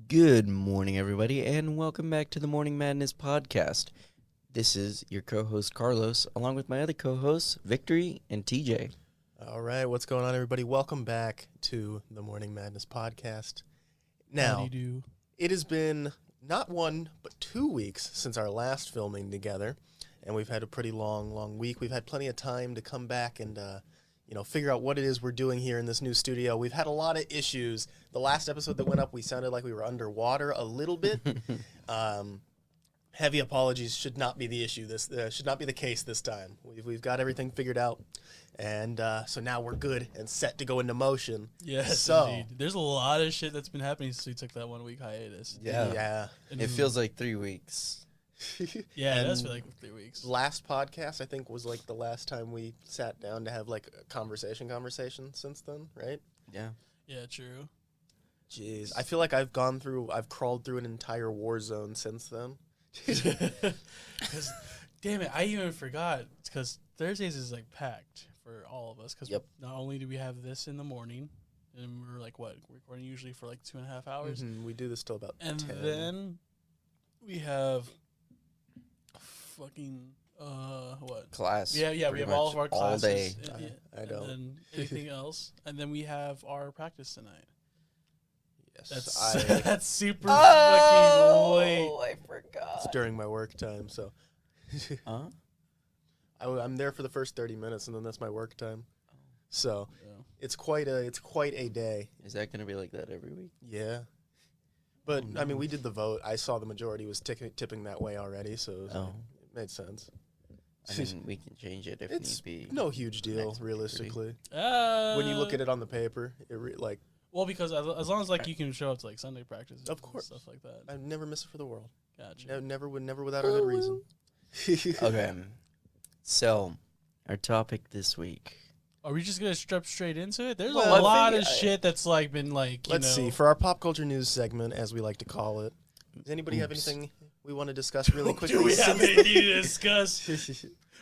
Good morning, everybody, and welcome back to the Morning Madness podcast. This is your co-host, Carlos, along with my other co-hosts, Victory and TJ. All right, what's going on, everybody? Welcome back to the Morning Madness podcast. Now, it has been not 1, but 2 weeks since our last filming together, and we've had a pretty long week. We've had plenty of time to come back and figure out what it is we're doing here in this new studio. We've had a lot of issues. The last episode that went up, we sounded like we were underwater a little bit. Heavy apologies should not be the issue. This should not be the case this time. We've got everything figured out, and so now we're good and set to go into motion. Yes, so indeed. There's a lot of shit that's been happening since we took that 1 week hiatus. Yeah. It feels like 3 weeks. Yeah, it does feel like 3 weeks. Last podcast, I think, was like the last time we sat down to have like a conversation since then, right? Yeah. Yeah, true. Jeez, I feel like I've crawled through an entire war zone since then. Because, damn it, I even forgot. Because Thursdays is like packed for all of us. Because not only do we have this in the morning, and we're like, recording usually for like 2.5 hours. Mm-hmm. We do this till about 10. And then we have fucking what Class. Yeah, we have all of our classes all day. I know. And then anything else, and then we have our practice tonight. Yes, That's super fucking late. I forgot. It's during my work time, so Huh? I'm there for the first 30 minutes, and then that's my work time. So it's quite a day. Is that going to be like that every week? Yeah. But, I mean, we did the vote. I saw the majority was tipping that way already, so it made sense. I mean, we can change it if it's need be. No huge deal, realistically. When When you look at it on the paper, well, because as long as like you can show up to like Sunday practice, of course, stuff like that. I'd never miss it for the world. Gotcha. Never without a good reason. Okay, so our topic this week. Are we just gonna step straight into it? There's a Well, lot of shit that's like been like. Let's see, for our pop culture news segment, as we like to call it. Does anybody have anything we want to discuss really quickly? Do we have anything to discuss?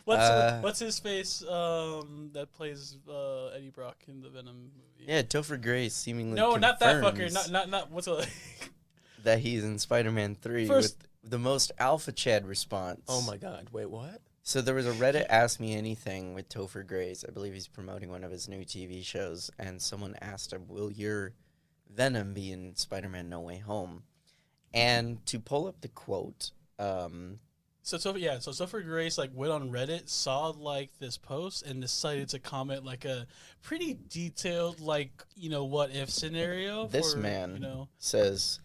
What's his face that plays Eddie Brock in the Venom movie? Yeah, Topher Grace seemingly not that confirms fucker. Not what's a that he's in Spider-Man 3 with the most alpha Chad response. Oh my God! Wait, what? So there was a Reddit Ask Me Anything with Topher Grace. I believe he's promoting one of his new TV shows, and someone asked him, "Will your Venom be in Spider-Man No Way Home?" And to pull up the quote, So Topher Grace like went on Reddit, saw like this post, and decided to comment like a pretty detailed what if scenario. This man says,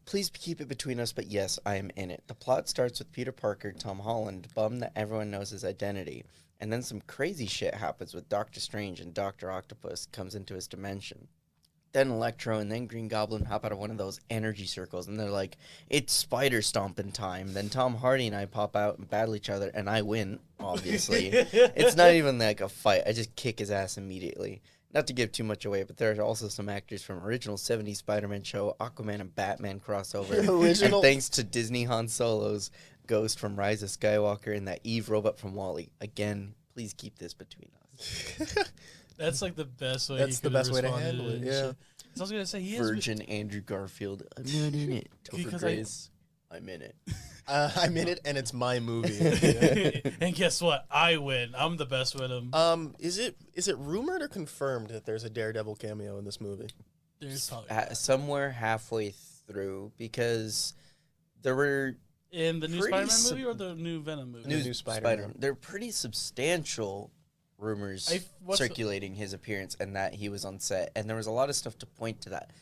"Please keep it between us, but yes, I am in it. The plot starts with Peter Parker, Tom Holland, bummed that everyone knows his identity, and then some crazy shit happens with Doctor Strange and Dr. Octopus comes into his dimension. Then Electro and then Green Goblin hop out of one of those energy circles, and they're like, it's spider stomping time. Then Tom Hardy and I pop out and battle each other, and I win, obviously. It's not even like a fight. I just kick his ass immediately. Not to give too much away, but there are also some actors from original 70s Spider-Man show, Aquaman and Batman crossover. And thanks to Disney Han Solo's Ghost from Rise of Skywalker and that Eve robot from WALL-E. Again, please keep this between us." That's like the best way. That's the best way to handle it. Yeah. I was gonna say Virgin Andrew Garfield. I'm not in it. Topher Grace. I'm in it. I'm in it, and it's my movie. And guess what? I win. I'm the best with him. Is it rumored or confirmed that there's a Daredevil cameo in this movie? There's probably somewhere halfway through, because there were in the new Spider-Man movie or the new Venom movie. New Spider-Man. They're pretty substantial rumors circulating his appearance and that he was on set, and there was a lot of stuff to point to that.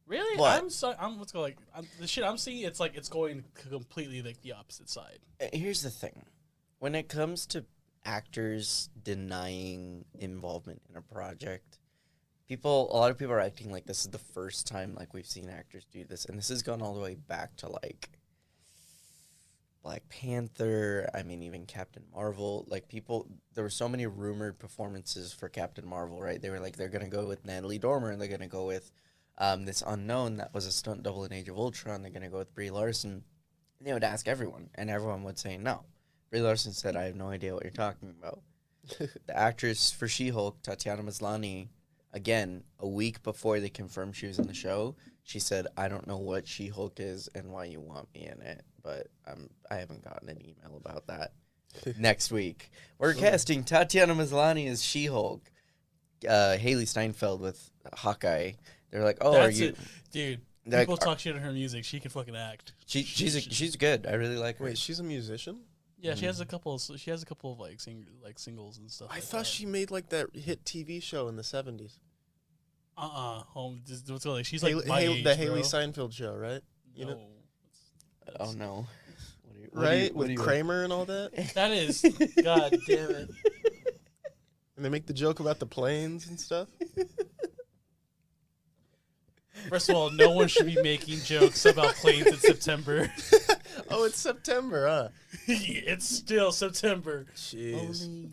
Really? But the shit I'm seeing. It's like it's going completely like the opposite side. Here's the thing: when it comes to actors denying involvement in a project, a lot of people are acting like this is the first time like we've seen actors do this, and this has gone all the way back to like Black Panther, even Captain Marvel. There were so many rumored performances for Captain Marvel, right? They were like, they're going to go with Natalie Dormer, and they're going to go with this unknown that was a stunt double in Age of Ultron. They're going to go with Brie Larson. And they would ask everyone, and everyone would say no. Brie Larson said, I have no idea what you're talking about. The actress for She-Hulk, Tatiana Maslany, again, a week before they confirmed she was in the show, she said, "I don't know what She-Hulk is and why you want me in it, but I haven't gotten an email about that." Next week, we're casting Tatiana Maslany as She-Hulk, Haley Steinfeld with Hawkeye. They're like, "Oh, That's are you?" it. Dude, They're people like, talk shit on her music. She can fucking act. she's good. I really like her. Wait, she's a musician? Yeah, she has a couple of like singles and stuff. I like thought that. she made like that hit TV show in the 70s. Home. What's like? She's like my age, the bro. Haley Steinfeld show, right? You No. know, Oh no! right? With Kramer and all that. That is, god damn it. And they make the joke about the planes and stuff. First of all, no one should be making jokes about planes in September. Oh, it's September, huh? It's still September. Jeez.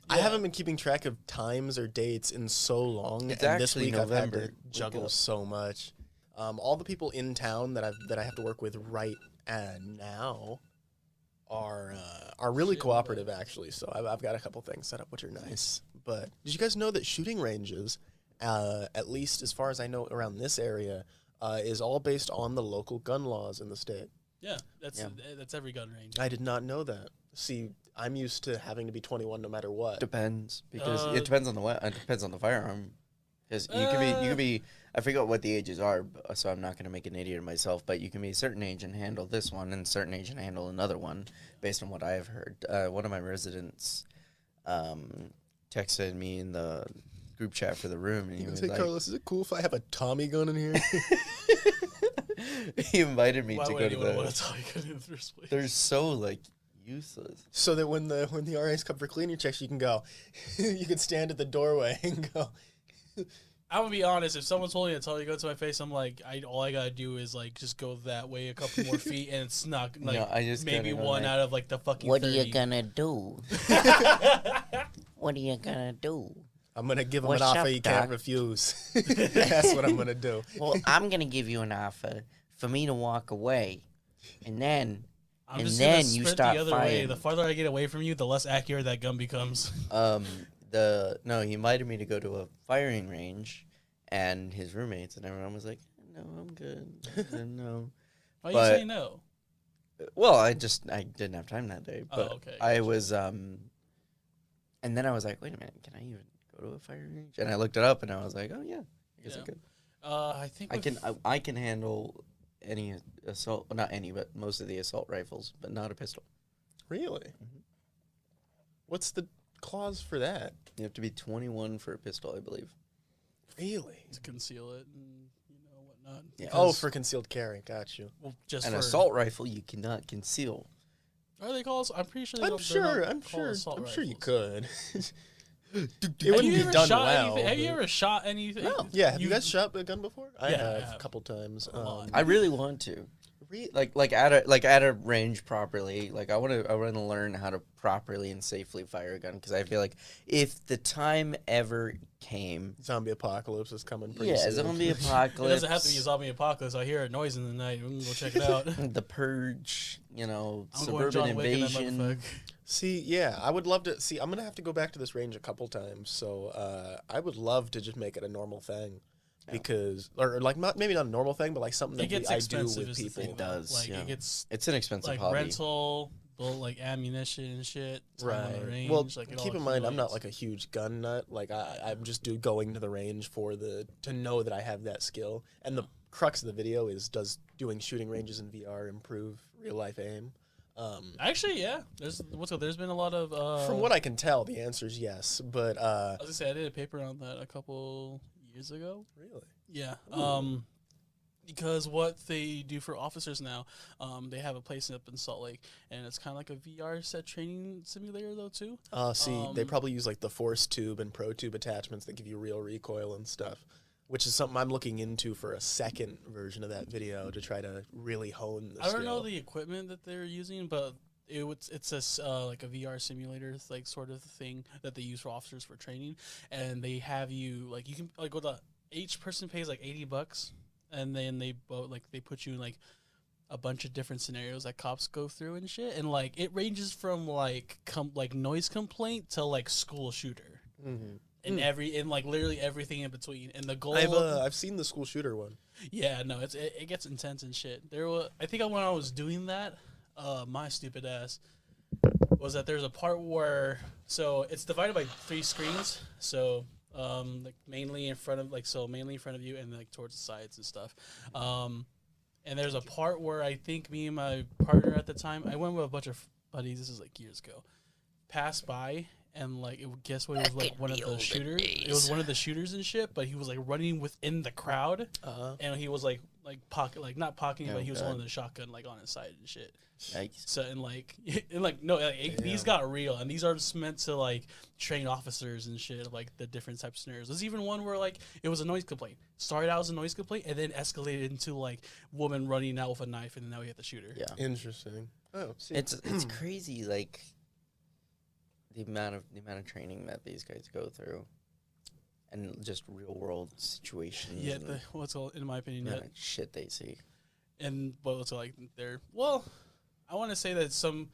I haven't been keeping track of times or dates in so long. It's and this actually week November. I've had to juggle so much. All the people in town that I have to work with right now are really cooperative, actually. So I've got a couple things set up, which are nice. But did you guys know that shooting ranges, at least as far as I know around this area, is all based on the local gun laws in the state? Yeah, that's every gun range. I did not know that. See, I'm used to having to be 21 no matter what. Depends, because it depends on it depends on the firearm. Because you could be I forget what the ages are, so I'm not going to make an idiot of myself. But you can be a certain age and handle this one, and a certain age and handle another one, based on what I have heard. One of my residents texted me in the group chat for the room, and he was like, Carlos, is it cool if I have a Tommy gun in here? he invited me Why to would go to anyone want the. to tell you good in the first place? They're so like useless. So that when the RAs come for cleaning checks, you can go. You can stand at the doorway and go. I'm gonna be honest. If someone's holding a tell you go to my face, I'm like, all I gotta do is like just go that way a couple more feet, and it's not like No, I just maybe kinda one like- out of like the fucking. What 30. are you gonna do? What are you gonna do? I'm gonna give him What's an offer up, you Doc? can't refuse. That's what I'm gonna do. Well, I'm gonna give you an offer for me to walk away, and then I'm and just then gonna you sprint start the other way. firing. The farther I get away from you, the less accurate that gun becomes. No, he invited me to go to a firing range, and his roommates and everyone was like, "No, I'm good." No. Why But- you say no? Well, I didn't have time that day, but okay, I gotcha. was and then I was like, "Wait a minute, can I even go to a firing range?" And I looked it up, and I was like, "Oh yeah, I guess I Yeah. could. I think I can handle any assault, well, not any, but most of the assault rifles, but not a pistol. Really? Mhm. What's the clause for that? You have to be 21 for a pistol, I believe. Really? to conceal it and whatnot. Yeah. Oh, Because- for concealed carry. Got you. well, just An for assault rifle you cannot conceal. Are they called? I'm pretty sure. They I'm don't- they're sure. not I'm called sure. assault I'm sure you rifles. could. It Have wouldn't you be ever done shot well. anything? Have you but- ever shot anything? No. Yeah. Have you guys shot a gun before? I Yeah, I have have. a couple times. A lot. I really want to. Like at a range properly. Like I want to learn how to properly and safely fire a gun, because I feel like if the time ever came, Zombie apocalypse is coming pretty yeah, soon. zombie It apocalypse. doesn't have to be a zombie apocalypse. I hear a noise in the night. We can go check it out. The Purge, I'm going suburban John Wick in that invasion. motherfucker. See, yeah, I would love to see. I'm gonna have to go back to this range a couple times, so I would love to just make it a normal thing, because or like maybe not a normal thing, but like something It that gets I do expensive. with is the people. thing, It though. does, Like yeah. it gets It's an expensive like hobby. rental, like ammunition and shit. Time on the Right. range, Well, like, it keep all in mind, I'm not accumulates. like a huge gun nut. Like I'm just going to the range to know that I have that skill. And the crux of the video is, does doing shooting ranges in VR improve real life aim? Actually, yeah. There's been a lot of. From what I can tell, the answer is yes. But I was gonna say, I did a paper on that a couple years ago. really, Yeah. Because what they do for officers now, they have a place up in Salt Lake, and it's kind of like a VR set training simulator though too. they probably use like the force tube and pro tube attachments that give you real recoil and stuff, which is something I'm looking into for a second version of that video to try to really hone the I don't skill. know the equipment that they're using, but it's like a VR simulator like sort of thing that they use for officers for training, and they have you like you can like go to each person pays like $80, and then they put you in like a bunch of different scenarios that cops go through and shit, and like it ranges from like noise complaint to like school shooter. Mm-hmm. and like literally everything in between. And the goal, I've seen the school shooter one. Yeah, no, it gets intense and shit. I think when I was doing that, my stupid ass was that there's a part where it's divided by 3 screens. So like mainly in front of you and like towards the sides and stuff. And there's a part where I think me and my partner at the time, I went with a bunch of buddies. This is like years ago. Passed by. And like, guess what? It was like one of the shooters. It was one of the shooters and shit. But he was like running within the crowd, and he was like not pocketing, but he was holding the shotgun like on his side and shit. Yikes. So these got real, and these are just meant to like train officers and shit, like the different types of scenarios. There's even one where like it was a noise complaint. Started out as a noise complaint, and then escalated into like woman running out with a knife, and then now we have the shooter. Yeah, interesting. Oh, see. It's crazy, like. The amount of training that these guys go through, and just real world situations. Yeah, in my opinion, shit they see. And I want to say that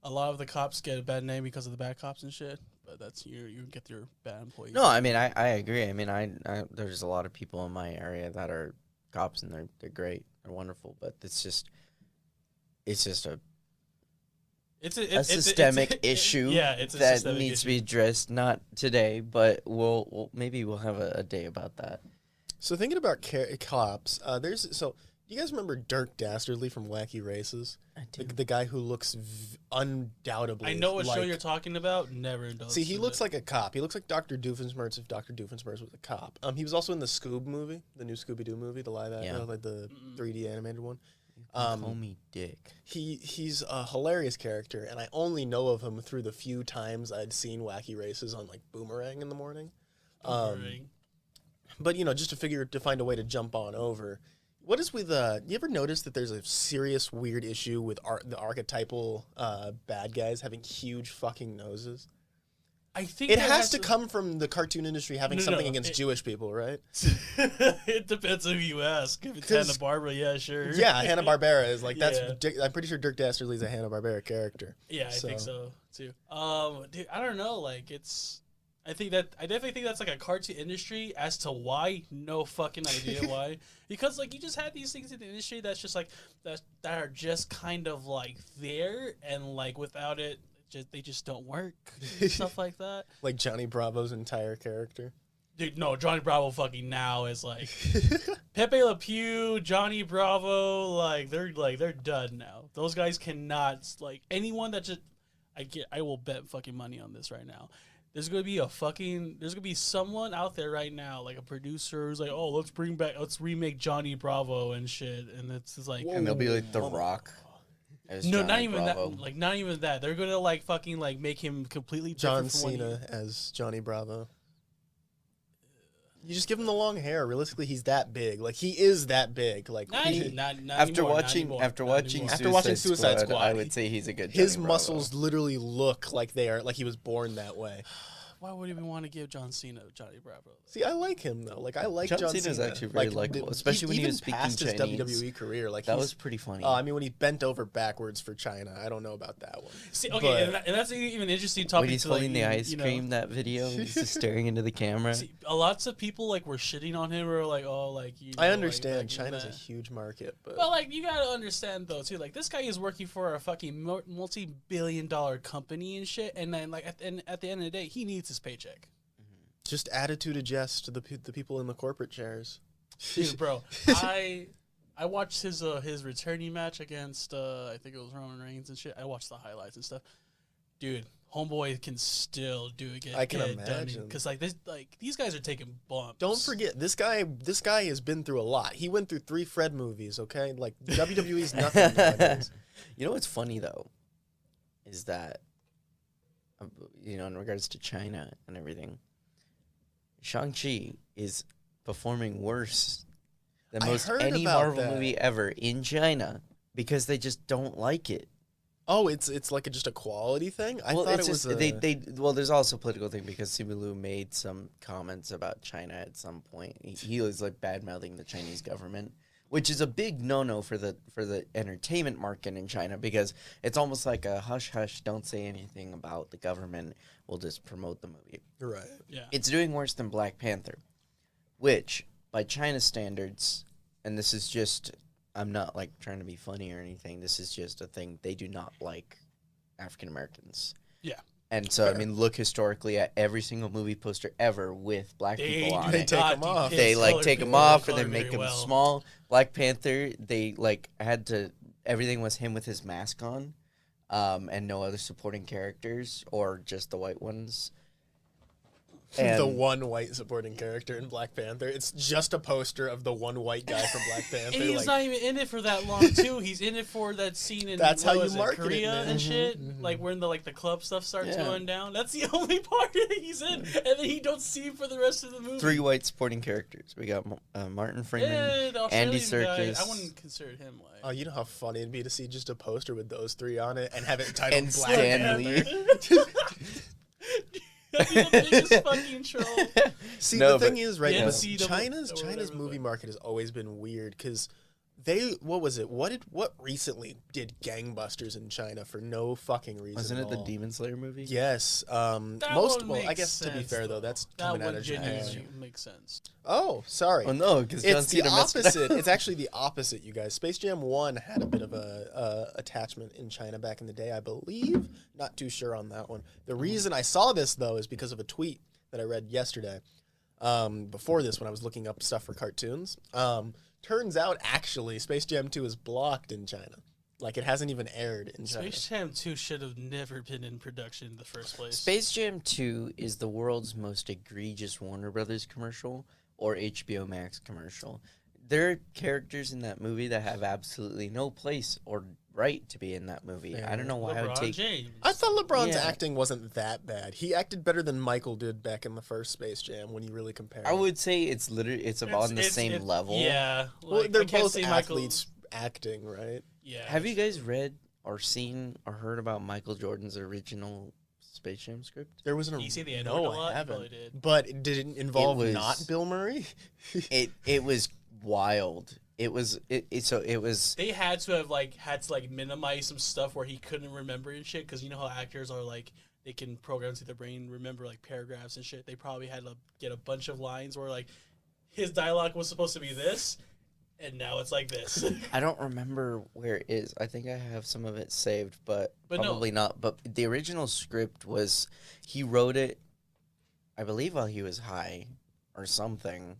a lot of the cops get a bad name because of the bad cops and shit. But that's you get your bad employees. No, I mean I agree. I mean I there's a lot of people in my area that are cops and they're great, they're wonderful. But it's just a systemic issue that needs to be addressed. Not today, but we'll have a day about that. So thinking about cops, do you guys remember Dirk Dastardly from Wacky Races? I do. The guy who looks undoubtedly. I know what show you're talking about. Never indulged. See, he looks like a cop. He looks like Dr. Doofenshmirtz if Dr. Doofenshmirtz was a cop. He was also in the Scoob movie, the new Scooby-Doo movie, the live action, like the 3D animated one. Call me Dick. He's a hilarious character, and I only know of him through the few times I'd seen Wacky Races on like Boomerang in the morning. But just to find a way to jump on over. What is with you ever notice that there's a serious weird issue with the archetypal bad guys having huge fucking noses? I think it has to come from the cartoon industry having something against Jewish people, right? It depends who you ask. If it's Hanna-Barbera, yeah, sure. Yeah, Hanna-Barbera is like that's. I'm pretty sure Dirk Dastardly's a Hanna-Barbera character. Yeah, I think so too. Dude, I don't know. Like I definitely think that's like a cartoon industry. As to why, no fucking idea why. Because like you just have these things in the industry that's just like that are just kind of like there, and like without it. They just don't work, stuff like that. Like Johnny Bravo's entire character. Dude, no, Johnny Bravo fucking now is like Pepe Le Pew, Johnny Bravo, they're done now. Those guys cannot anyone that just I will bet fucking money on this right now. There's gonna be someone out there right now, like a producer who's like, oh, let's remake Johnny Bravo and shit, and it's just like, and they'll be like The Rock. No, not even Bravo. That. Like, not even that. They're gonna fucking make him completely John Cena as Johnny Bravo. You just give him the long hair. Realistically, he's that big. Like he is that big. Like after watching Suicide Squad, I would say he's a good. His muscles literally look like they are like he was born that way. Why would you want to give John Cena Johnny Bravo? See, I like him though. Like I like John Cena. Cena's actually very likable, especially when he was speaking past his Chinese. WWE career. Like that was pretty funny. I mean, when he bent over backwards for China, I don't know about that one. See, okay, and that's even an interesting topic. When he's holding the ice cream, that video, he's just staring into the camera. See, lots of people were shitting on him, or I understand China's a huge market, but you gotta understand though too. Like this guy is working for a fucking multi-billion-dollar company and shit, and then at the end of the day, he needs his paycheck. Just attitude adjust to the people in the corporate chairs. Dude, bro, I watched his returning match against I think it was Roman Reigns and shit. I watched the highlights and stuff. Dude, homeboy can still do it. I can imagine because these guys are taking bumps. Don't forget this guy has been through a lot. He went through 3 Fred movies. Okay, like WWE's nothing nowadays. You know what's funny though, is that in regards to China and everything. Shang-Chi is performing worse than most any Marvel movie ever in China because they just don't like it. Oh, it's like just a quality thing? I thought it was there's also a political thing because Simu Liu made some comments about China at some point. He was bad-mouthing the Chinese government, which is a big no-no for the entertainment market in China, because it's almost like a hush-hush, don't say anything about the government, we'll just promote the movie. Right. Yeah. It's doing worse than Black Panther, which, by China's standards, and this is just, I'm not, like, trying to be funny or anything, this is just a thing, they do not like African Americans. Yeah. And so, I mean, look historically at every single movie poster ever with black people on They it. take them off. They, like, take them off or they make them small. Black Panther, they, like, had to, everything was him with his mask on, and no other supporting characters or just the white ones. And the one white supporting character in Black Panther. It's just a poster of the one white guy from Black Panther. And he's not even in it for that long, too. He's in it for that scene in That's how you market it, Korea man. and shit. Mm-hmm. Like when the club stuff starts going down. That's the only part that he's in, and then he don't see him for the rest of the movie. 3 white supporting characters. We got Martin Freeman, the Andy Australian Serkis. guy, I wouldn't consider him like. Oh, you know how funny it'd be to see just a poster with those 3 on it and have it titled And Black Stan Panther. Lee. He's the biggest fucking troll. See, No, the thing but- is, right now, NCAA China's or whatever, movie but- market has always been weird because what was it? What recently did gangbusters in China for no fucking reason? Wasn't at it the all? Demon Slayer movie? Yes. That Most. one Well, I makes guess to be sense, fair though, that's that coming out one of Japan. genuinely makes sense. Oh, sorry. Oh, no, because John It's the Cena messed it up. opposite. It's actually the opposite, you guys. Space Jam 1 had a bit of a attachment in China back in the day, I believe. Not too sure on that one. The reason I saw this, though, is because of a tweet that I read yesterday. Before this, when I was looking up stuff for cartoons. Turns out, actually, Space Jam 2 is blocked in China. Like, it hasn't even aired in China. Space Jam 2 should have never been in production in the first place. Space Jam 2 is the world's most egregious Warner Brothers commercial or HBO Max commercial. There are characters in that movie that have absolutely no place or right to be in that movie. I don't know why I would LeBron take... James. I thought LeBron's Yeah. acting wasn't that bad. He acted better than Michael did back in the first Space Jam when you really compare. I would say it's literally on the same level. Yeah. Well, like, they're I can't both say Michael- athletes acting, right? Yeah. Have you guys read or seen or heard about Michael Jordan's original Space Jam script? There was an You see the no, Edward a lot? I You haven't. probably did. But did it involve was- not Bill Murray? It was wild. It was They had to minimize some stuff where he couldn't remember and shit, because you know how actors are like, they can program to their brain remember like paragraphs and shit. They probably had to get a bunch of lines where like his dialogue was supposed to be this, and now it's like this. I don't remember where it is. I think I have some of it saved, but But no. probably not. But the original script was, he wrote it, I believe, while he was high or something,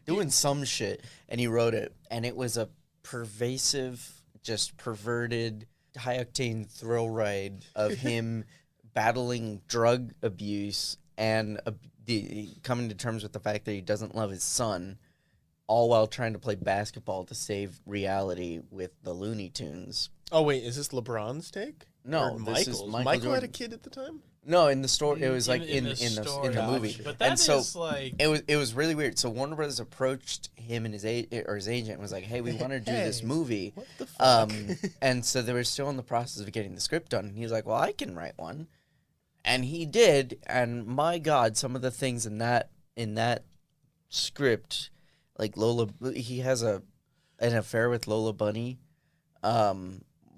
doing some shit, and he wrote it, and it was a pervasive, just perverted, high-octane thrill ride of him battling drug abuse and coming to terms with the fact that he doesn't love his son, all while trying to play basketball to save reality with the Looney Tunes. Oh wait, is this LeBron's take? No, Or this is Michael's? Michael Michael had a Jordan. kid at the time. No, in the story, it was like In in story. the movie. But that and so is like it was really weird. So Warner Brothers approached him and his agent and was like, "Hey, we want to do this Hey, movie." What the fuck? And so they were still in the process of getting the script done. And he was like, "Well, I can write one," and he did. And my God, some of the things in that script, like Lola, he has an affair with Lola Bunny,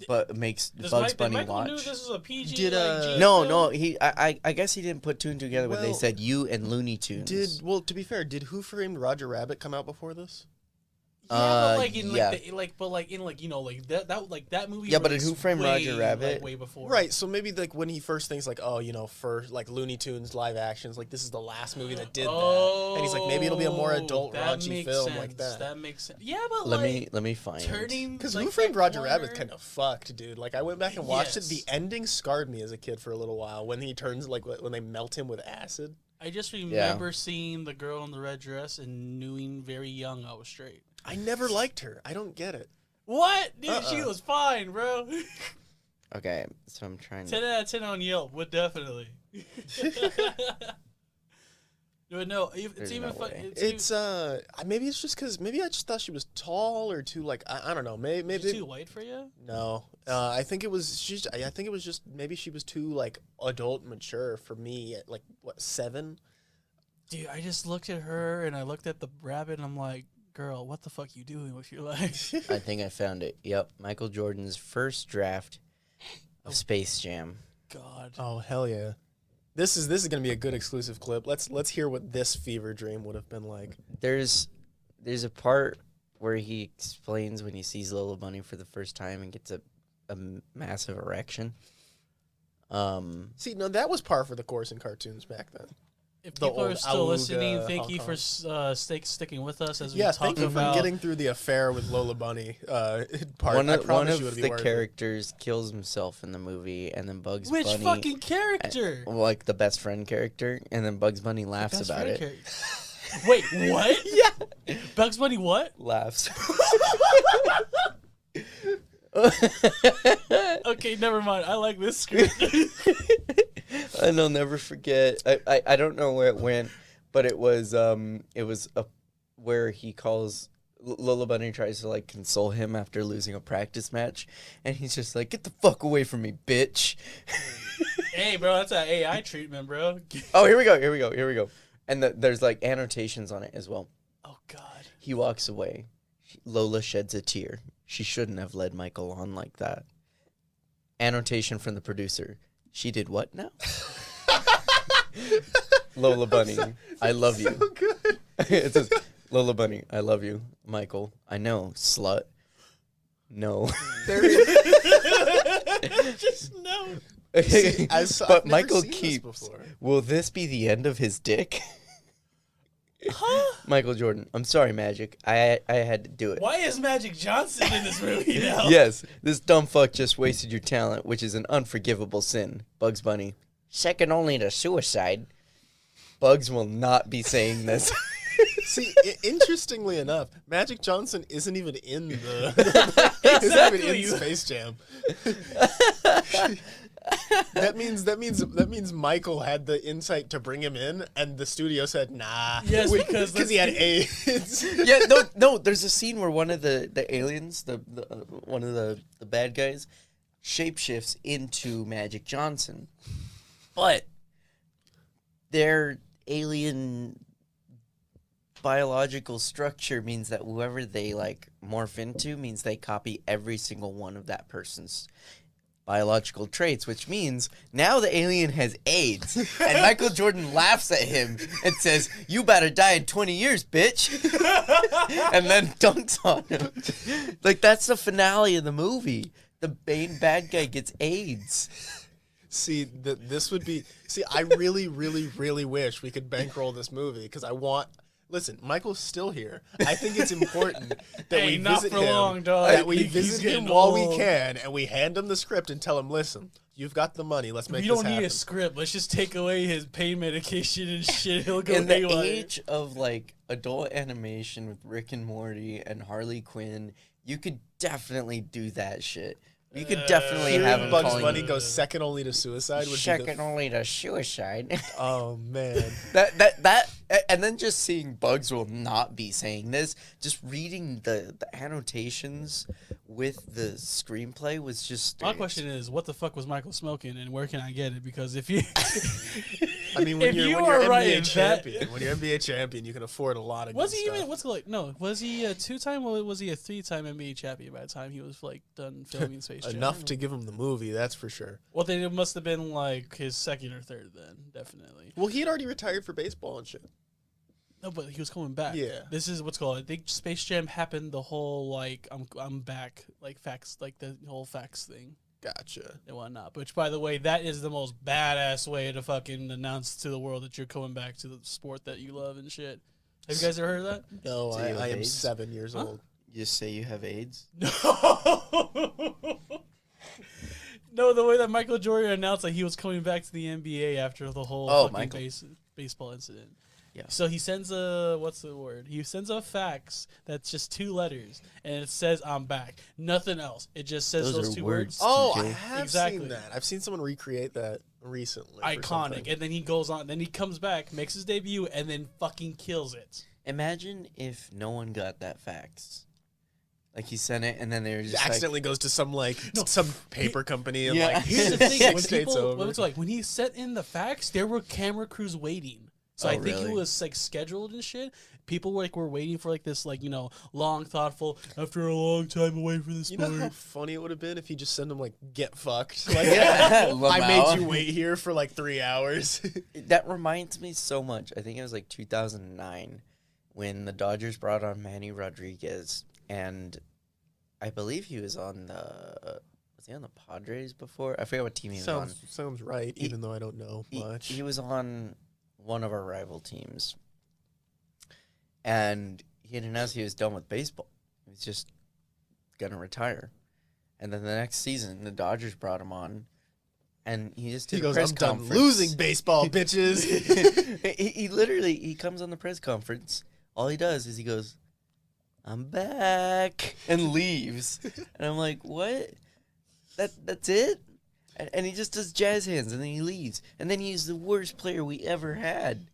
but makes Bugs Bunny Michael watch. knew this was a PG. Did, G No, film? I guess he didn't put two and two together, but they Well, said you and Looney Tunes. To be fair, did Who Framed Roger Rabbit come out before this? Yeah, but like in yeah. that movie. Yeah, but in was Who Framed way, Roger Rabbit? like, way before. Right, so maybe like when he first thinks like, oh, for like Looney Tunes live actions, like this is the last movie that did that, and he's like, maybe it'll be a more adult, that raunchy makes film sense. like that. That makes sense. Yeah, but let me find it. turning Because like, Who Framed that Roger corner- Rabbit's kind of fucked, dude. Like I went back and watched it. Yes. The ending scarred me as a kid for a little while when he turns like when they melt him with acid. I just remember seeing the girl in the red dress and knowing very young I was straight. I never liked her. I don't get it. What? Dude, she was fine, bro. Okay, so I'm trying 10 to. out of 10 on Yelp would definitely. But no, it's There's even no fun. way. It's maybe it's just because maybe I just thought she was tall or too like I don't know maybe too white for you. no I think it was I think it was just maybe she was too like adult mature for me at like what 7. Dude, I just looked at her and I looked at the rabbit and I'm like, girl. What the fuck you doing with your life? I think I found it. Yep, Michael Jordan's first draft of Space Jam. God. Oh hell yeah! This is gonna be a good exclusive clip. Let's hear what this fever dream would have been like. There's a part where he explains when he sees Lola Bunny for the first time and gets a massive erection. See, no, that was par for the course in cartoons back then. If people are still listening, thank you for sticking with us as we talk thank you about for getting through the affair with Lola Bunny part. One I of promise you it'll be the worth characters kills himself in the movie, and then Bugs which Bunny, fucking character? like the best friend character, and then Bugs Bunny laughs Best about friend it. Wait, what? Yeah, Bugs Bunny what? laughs. Okay, never mind. I like this script. And I'll never forget. I don't know where it went, but it was where he calls Lola Bunny tries to like console him after losing a practice match, and he's just like, "Get the fuck away from me, bitch." Hey, bro, that's an AI treatment, bro. Oh, here we go. And there's like annotations on it as well. Oh God. He walks away. Lola sheds a tear. She shouldn't have led Michael on like that. Annotation from the producer. She did what now? Lola Bunny, I love you. So good. It says, Lola Bunny, I love you. Michael, I know, slut. No. Just no. See, But I've Michael never seen this keeps, before. will this be the end of his dick? Huh? Michael Jordan, I'm sorry, Magic. I had to do it. Why is Magic Johnson in this movie now? Yes, this dumb fuck just wasted your talent, which is an unforgivable sin. Bugs Bunny, second only to suicide. Bugs will not be saying this. See, interestingly enough, Magic Johnson isn't even in the isn't even in Space Jam. That means Michael had the insight to bring him in, and the studio said nah. Yes, because he had AIDS. Yeah, no. There's a scene where one of the aliens, one of the bad guys, shapeshifts into Magic Johnson, but their alien biological structure means that whoever they like morph into means they copy every single one of that person's biological traits, which means now the alien has AIDS, and Michael Jordan laughs at him and says, "You better die in 20 years, bitch," and then dunks on him. Like, that's the finale of the movie. The main bad guy gets AIDS. See, this would be... See, I really, really, really wish we could bankroll this movie, because I want... Listen, Michael's still here. I think it's important that we not visit for him, long, dog. that we He's visit him getting while we old. can, and we hand him the script and tell him, listen, you've got the money. Let's make We this don't happen. need a script. Let's just take away his pain medication and shit. He'll go In the haywire. age of like adult animation with Rick and Morty and Harley Quinn, you could definitely do that shit. You could definitely Hearing have him Bugs calling Bunny go second only to suicide would second only to suicide. be the... Oh, man. that and then just seeing Bugs will not be saying this, just reading the annotations with the screenplay was just My question is, what the fuck was Michael smoking, and where can I get it? Because if you, I mean, when If you're you when are you're right NBA in champion, when you're NBA champion, you can afford a lot of was good he stuff. even what's like? No, was he a 2-time or was he a 3-time NBA champion by the time he was like done filming Space Jam? Enough to give him the movie, that's for sure. Well, then it must have been like his second or third. Then definitely. Well, he had already retired for baseball and shit. No, but he was coming back. Yeah. This is what's called. I think Space Jam happened. The whole like I'm back like facts like the whole facts thing Gotcha. and whatnot. Which, by the way, that is the most badass way to fucking announce to the world that you're coming back to the sport that you love and shit. Have you guys ever heard of that? No, Do you have I am AIDS? 7 years Huh? old. You say you have AIDS? No. No, the way that Michael Jordan announced that he was coming back to the NBA after the whole fucking baseball incident. Yeah. So he sends what's the word? He sends a fax that's just 2 letters, and it says "I'm back." Nothing else. It just says Those those are 2 words. words. Oh, I TJ. have Exactly. seen that. I've seen someone recreate that recently. for Iconic. something. And then he goes on. Then he comes back, makes his debut, and then fucking kills it. Imagine if no one got that fax. Like, he sent it, and then they were Just just like, accidentally goes to some paper company and Yeah. like Here's the thing: when 6 states people, over. when it's like when he sent in the fax, there were camera crews waiting. So I think it was like scheduled and shit. People were waiting for like this like long thoughtful after a long time away from the sport. You know how funny it would have been if he just sent him like get fucked. Like I made you wait here for like 3 hours. That reminds me so much. I think it was like 2009 when the Dodgers brought on Manny Rodriguez, and I believe he was on the Padres before? I forget what team he was on. Sounds right, even though I don't know much. He was on one of our rival teams, and he had announced he was done with baseball. He was just going to retire. And then the next season, the Dodgers brought him on, and he just did a press conference. I'm done losing baseball, bitches. He comes on the press conference. All he does is he goes, "I'm back," and leaves. And I'm like, what? That's it? And he just does jazz hands, and then he leaves. And then he's the worst player we ever had.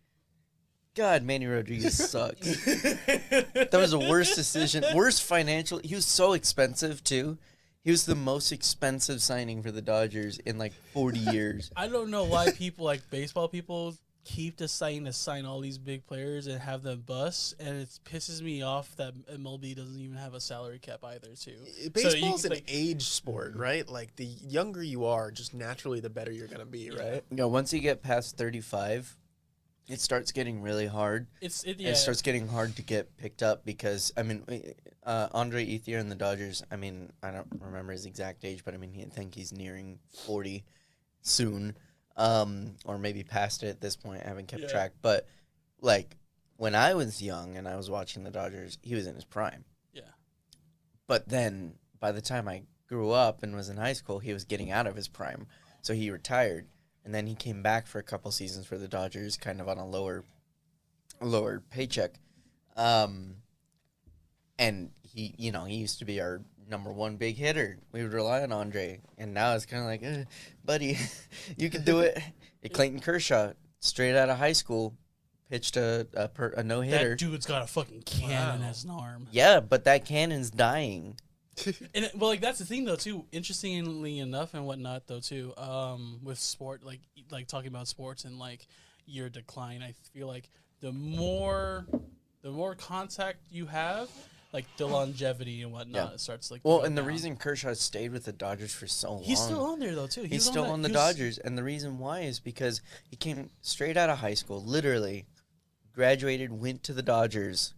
God, Manny Rodriguez sucks. That was the worst decision. Worst financial. He was so expensive, too. He was the most expensive signing for the Dodgers in, like, 40 years. I don't know why people, like baseball people, keep deciding to sign all these big players and have them bust, and it pisses me off that MLB doesn't even have a salary cap either, too. Baseball's an age sport, right? Like, the younger you are, just naturally the better you're going to be, right? Once you get past 35, it starts getting really hard. It starts getting hard to get picked up because, I mean, Andre Ethier and the Dodgers, I mean, I don't remember his exact age, but I mean, I think he's nearing 40 soon. Or maybe past it at this point. I haven't kept track. But, like, when I was young and I was watching the Dodgers, he was in his prime. Yeah. But then, by the time I grew up and was in high school, he was getting out of his prime. So he retired. And then he came back for a couple seasons for the Dodgers, kind of on a lower paycheck. And he used to be our number one big hitter. We would rely on Andre, and now it's kind of like, buddy, you can do it. Clayton Kershaw, straight out of high school, pitched a no-hitter. That dude's got a fucking cannon as an arm. Yeah, but that cannon's dying. And well, that's the thing though too. Interestingly enough, and whatnot though too. With sport, like talking about sports and like your decline, I feel like the more contact you have, like the longevity and whatnot, it starts like. Well, and the reason Kershaw stayed with the Dodgers for so long, he's still on there though too. He's still on the Dodgers, and the reason why is because he came straight out of high school, literally graduated, went to the Dodgers,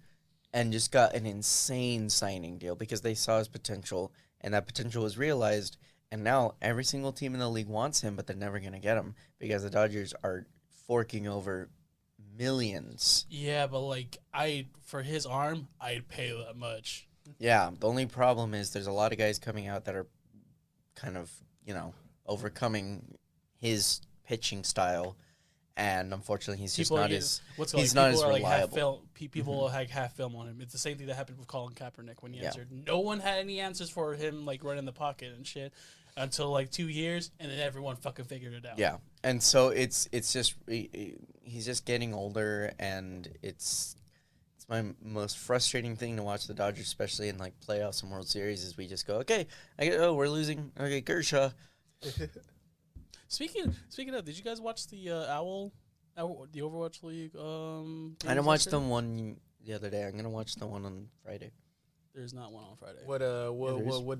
and just got an insane signing deal because they saw his potential, and that potential was realized. And now every single team in the league wants him, but they're never going to get him because the Dodgers are forking over millions. Yeah, but like for his arm, I'd pay that much. Yeah, the only problem is there's a lot of guys coming out that are kind of, overcoming his pitching style. And unfortunately, he's just not as reliable. People like half film on him. It's the same thing that happened with Colin Kaepernick when he answered. No one had any answers for him, like running the pocket and shit, until like 2 years, and then everyone fucking figured it out. Yeah, and so it's just he's just getting older, and it's my most frustrating thing to watch the Dodgers, especially in like playoffs and World Series, is we just go, okay, we're losing. Okay, Kershaw. Speaking of, did you guys watch the the Overwatch League? I didn't watch the one the other day. I'm gonna watch the one on Friday. There's not one on Friday. What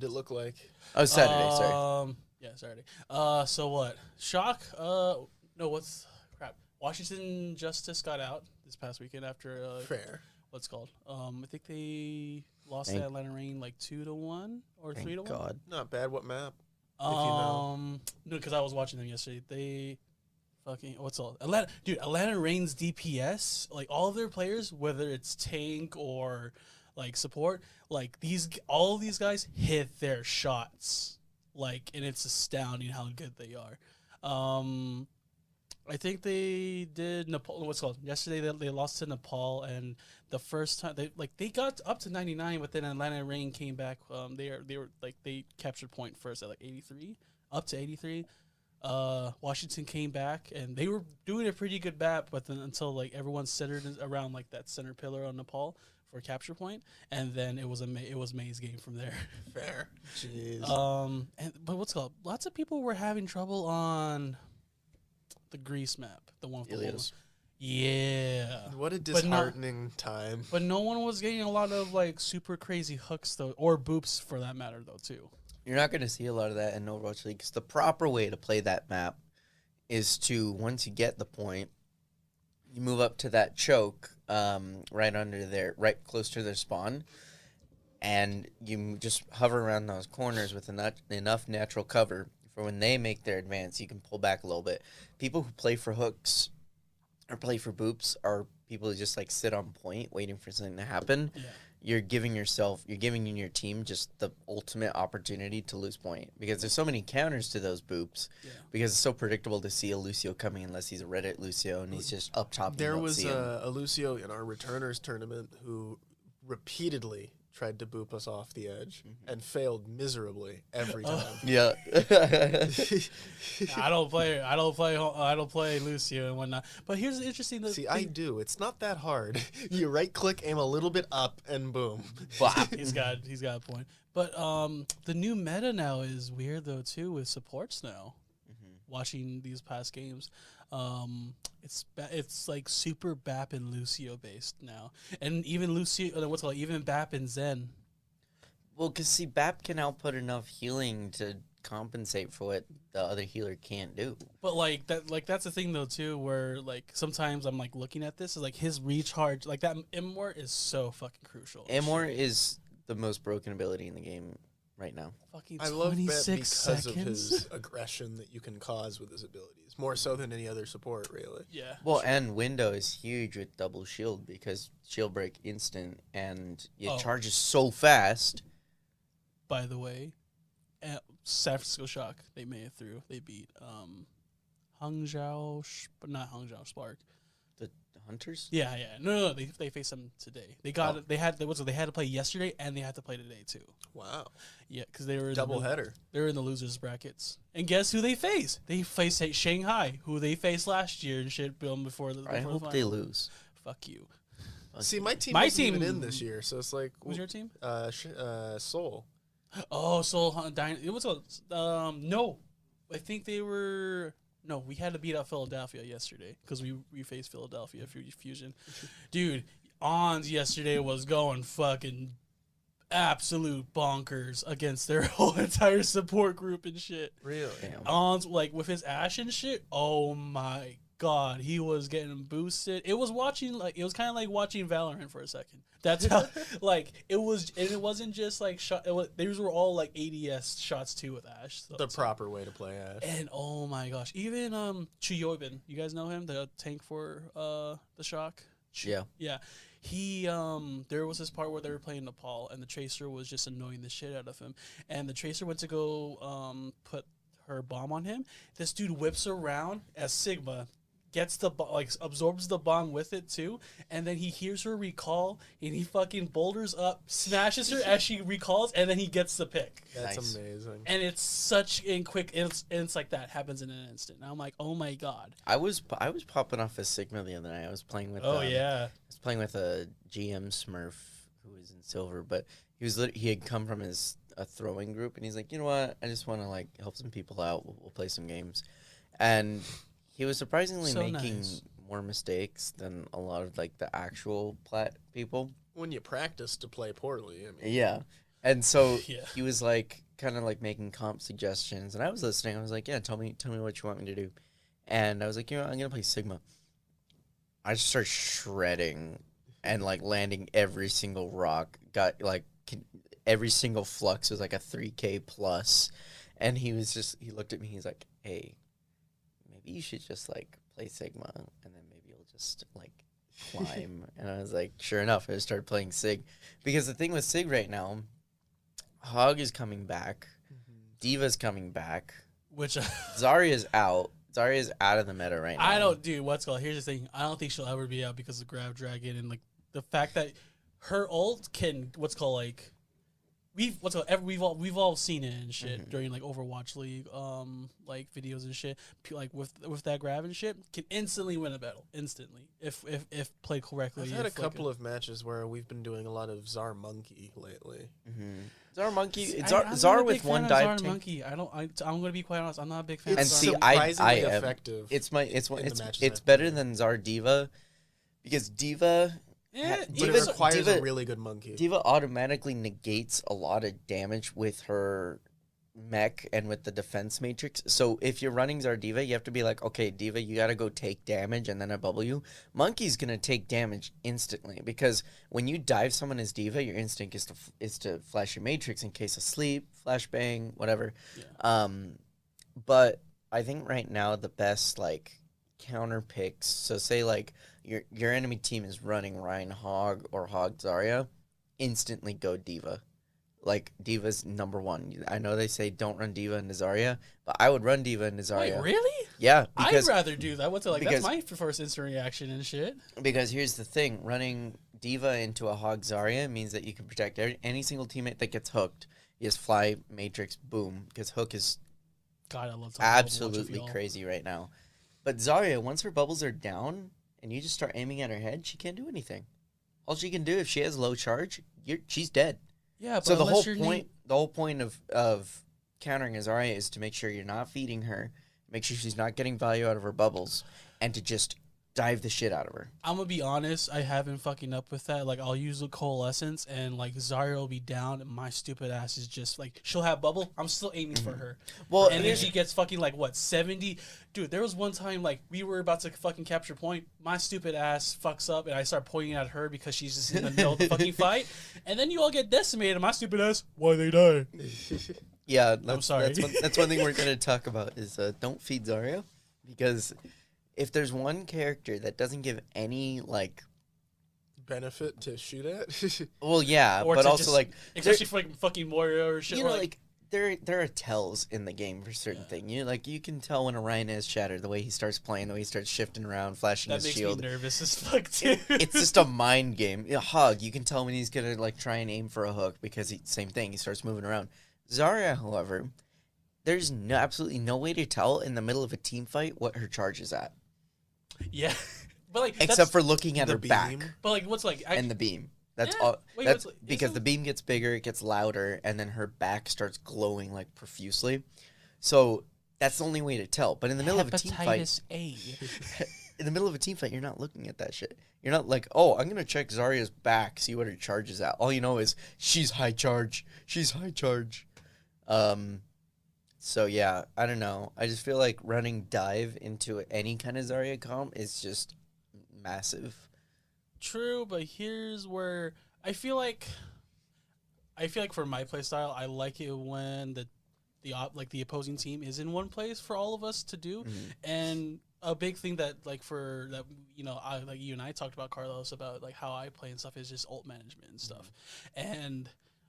did it look like? Oh, Saturday. Sorry. Yeah, Saturday. So what? Shock. No. Crap? Washington Justice got out this past weekend after fair. What's it called? I think they lost to Atlanta Reign like 2-1 or 3-1. God, not bad. What map? No, because I was watching them yesterday. They fucking Atlanta Reign's DPS, like all of their players, whether it's tank or like support, like all of these guys hit their shots, like, and it's astounding how good they are. I think they did Nepal. Yesterday they lost to Nepal, and the first time they got up to 99, but then Atlanta Reign came back. They captured point first at like 83, up to 83. Washington came back, and they were doing a pretty good map, but then until like everyone centered around like that center pillar on Nepal for capture point, and then it was May's game from there. Fair. Jeez. But lots of people were having trouble on the Greece map, the one with the Helios. Yeah. What a disheartening time. But no one was getting a lot of like super crazy hooks though, or boops for that matter though too. You're not going to see a lot of that in Overwatch League because the proper way to play that map is to, once you get the point, you move up to that choke right under there, right close to their spawn, and you just hover around those corners with enough natural cover for when they make their advance, you can pull back a little bit. People who play for hooks or play for boops are people who just like sit on point waiting for something to happen. Yeah. You're giving your team just the ultimate opportunity to lose point because there's so many counters to those boops because it's so predictable to see a Lucio coming unless he's a Reddit Lucio and he's just up top. There was a Lucio in our returners tournament who repeatedly tried to boop us off the edge and failed miserably every time. Yeah. I don't play Lucio and whatnot. But here's the interesting thing. See, I do. It's not that hard. You right click, aim a little bit up, and boom. He's got a point. But the new meta now is weird though too with supports now. Watching these past games, it's like super Bap and Lucio based now, and even Lucio, even Bap and Zen. Well, because see, Bap can output enough healing to compensate for what the other healer can't do. But that's the thing though too, where like sometimes I'm like looking at this is like his recharge, like that Immort is so fucking crucial. Immort is the most broken ability in the game right now. Fucking I love Bap because seconds. of his aggression that you can cause with his abilities, more so than any other support, really. Yeah. Well, and window is huge with double shield because shield break instant and it charges so fast. By the way, San Francisco Shock, they made it through. They beat Hangzhou, but not Hangzhou, Spark. The Hunters? Yeah. No. They faced them today. They got it. They had to play yesterday and they had to play today too. Wow. Yeah, because they were double header. They were in the losers brackets. And guess who they face? They faced Shanghai, who they faced last year and shit. Before the. I hope they lose. Fuck you. See, my team wasn't even in this year, so it's like. Who's your team? Seoul. Oh, Seoul. It was no. I think they were. No, we had to beat out Philadelphia yesterday because we faced Philadelphia Fusion. Dude, Ons yesterday was going fucking absolute bonkers against their whole entire support group and shit. Really? Ons, like, with his Ash and shit, oh my god, he was getting boosted. It was kind of like watching Valorant for a second. That's how, like, it was, and it wasn't just like these were all like ADS shots too with Ash. So, the proper way to play Ash. And oh my gosh, even Chuyobin, you guys know him, the tank for the Shock. Yeah. He there was this part where they were playing Nepal and the Tracer was just annoying the shit out of him, and the Tracer went to go put her bomb on him. This dude whips around as Sigma, gets the absorbs the bomb with it too, and then he hears her recall and he fucking boulders up, smashes her as she recalls, and then he gets the pick. That's amazing. And it's such quick, and it's like that happens in an instant. And I'm like, oh my god. I was popping off a Sigma the other night. I was playing with. Yeah. I was playing with a GM Smurf who was in silver, but he had come from a throwing group, and he's like, you know what? I just want to like help some people out. We'll play some games, and he was surprisingly making more mistakes than a lot of like the actual plat people. When you practice to play poorly, I mean. Yeah, and so he was like kind of like making comp suggestions, and I was listening. I was like, yeah, tell me what you want me to do, and I was like, you know, I'm gonna play Sigma. I just started shredding and like landing every single rock. Got like every single flux was like a 3K plus, and he looked at me. He's like, hey, maybe you should just like play Sigma, and then maybe you'll just like climb. And I was like, sure enough, I just started playing Sig, because the thing with Sig right now, Hog is coming back, Diva's coming back, which Zarya's out. Zarya's out of the meta right now. I don't, dude. Here's the thing. I don't think she'll ever be out because of Grab Dragon and like the fact that her ult can we've all seen it and shit during like Overwatch League like videos and shit, like with that grab and shit, can instantly win a battle instantly if played correctly. I've had a couple of matches where we've been doing a lot of Czar Monkey lately. Czar Monkey, I'm Czar not a with big fan one of dive Czar tank. Monkey. I'm gonna be quite honest. I'm not a big fan. And of see, Czar surprisingly I am. effective. It's better than Czar Diva, because Diva. Yeah, But it requires a really good monkey. Diva automatically negates a lot of damage with her mech and with the defense matrix. So if you're running Czar Diva, you have to be like, okay, Diva, you got to go take damage and then I bubble you. Monkey's going to take damage instantly, because when you dive someone as Diva, your instinct is to flash your matrix in case of sleep, flashbang, whatever. Yeah. But I think right now the best like counter picks, so say like your enemy team is running Ryan Hog or Hog Zarya, instantly go Diva. Like, Diva's number one. I know they say don't run Diva into Zarya, but I would run Diva into Zarya. Wait, really? Yeah, because I'd rather do that. That's my first instant reaction and shit. Because here's the thing, running Diva into a Hog Zarya means that you can protect any single teammate that gets hooked. You just fly Matrix, boom, because Hook is God, I love absolutely crazy right now. But Zarya, once her bubbles are down and you just start aiming at her head, she can't do anything. All she can do, if she has low charge, she's dead. Yeah, but so the whole point of countering a Zarya is to make sure you're not feeding her, make sure she's not getting value out of her bubbles, and to just dive the shit out of her. I'm gonna be honest, I haven't fucking up with that. Like, I'll use the Coalescence, and like Zarya will be down, and my stupid ass is just like, she'll have bubble, I'm still aiming for her. Well, and then she gets fucking like what 70. Dude, there was one time like we were about to fucking capture point, my stupid ass fucks up, and I start pointing at her because she's just in the middle of the fucking fight, and then you all get decimated. And my stupid ass, why they die? Yeah, I'm sorry. That's one thing we're gonna talk about is don't feed Zarya, because if there's one character that doesn't give any, like, benefit to shoot at, well, yeah, but also, just, like, especially for, like, fucking Warrior or shit. You know, like, there are tells in the game for certain things. You know, like, you can tell when Orion is shattered, the way he starts playing, the way he starts shifting around, flashing his shield. That makes me nervous as fuck, too. It's just a mind game. Hug, you can tell when he's gonna, like, try and aim for a hook, because same thing, he starts moving around. Zarya, however, there's absolutely no way to tell in the middle of a team fight what her charge is at. Yeah, but like except for looking at her beam. back. But like, what's like and the beam. That's all. That's because the beam gets bigger, it gets louder, and then her back starts glowing like profusely. So that's the only way to tell. But in the middle of a team fight, in the middle of a team fight, you're not looking at that shit. You're not like, oh, I'm gonna check Zarya's back, see what her charge is at. All you know is she's high charge. She's high charge. So, yeah, I don't know. I just feel like running dive into any kind of Zarya comp is just massive. True, but here's where I feel like for my playstyle, I like it when the opposing team is in one place for all of us to do. And a big thing that you and I talked about, Carlos, about like how I play and stuff is just ult management and stuff. And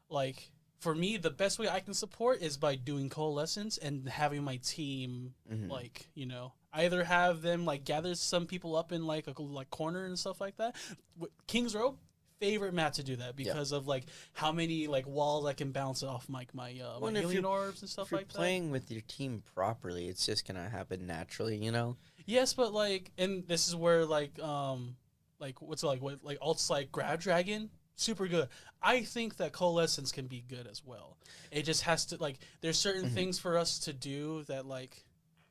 like, for me, the best way I can support is by doing Coalescence and having my team, like, you know, either have them, like, gather some people up in, like, a corner and stuff like that. King's Row, favorite map to do that because of, like, how many, like, walls I can bounce off my healing orbs and stuff like that. If you're playing with your team properly, it's just going to happen naturally, you know? Yes, but, like, and this is where, ults like Grab Dragon, super good. I think that Coalescence can be good as well. It just has to, like, there's certain things for us to do that, like,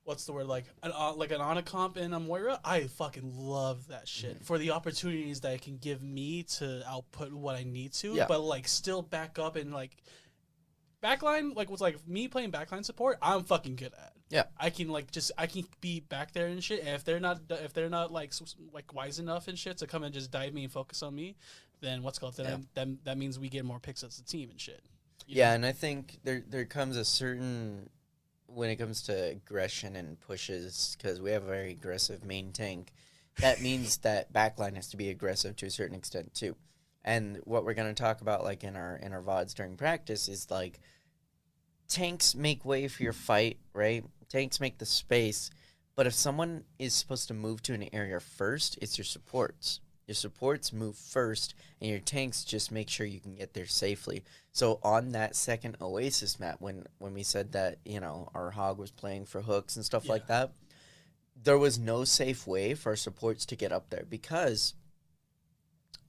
what's the word, like an Anacomp in a Moira. I fucking love that shit for the opportunities that it can give me to output what I need to, but like still back up and like backline, like what's like me playing backline support, I'm fucking good at. Yeah, I can be back there and shit. And if they're not like wise enough and shit to come and just dive me and focus on me, then that means we get more picks as a team and shit. Yeah, and I think there comes a certain, when it comes to aggression and pushes, because we have a very aggressive main tank, that means that backline has to be aggressive to a certain extent too. And what we're going to talk about, like in our VODs during practice, is like tanks make way for your fight, right? Tanks make the space, but if someone is supposed to move to an area first, it's your supports. Your supports move first, and your tanks just make sure you can get there safely. So on that second Oasis map, when we said that, you know, our hog was playing for hooks and stuff like that, there was no safe way for our supports to get up there because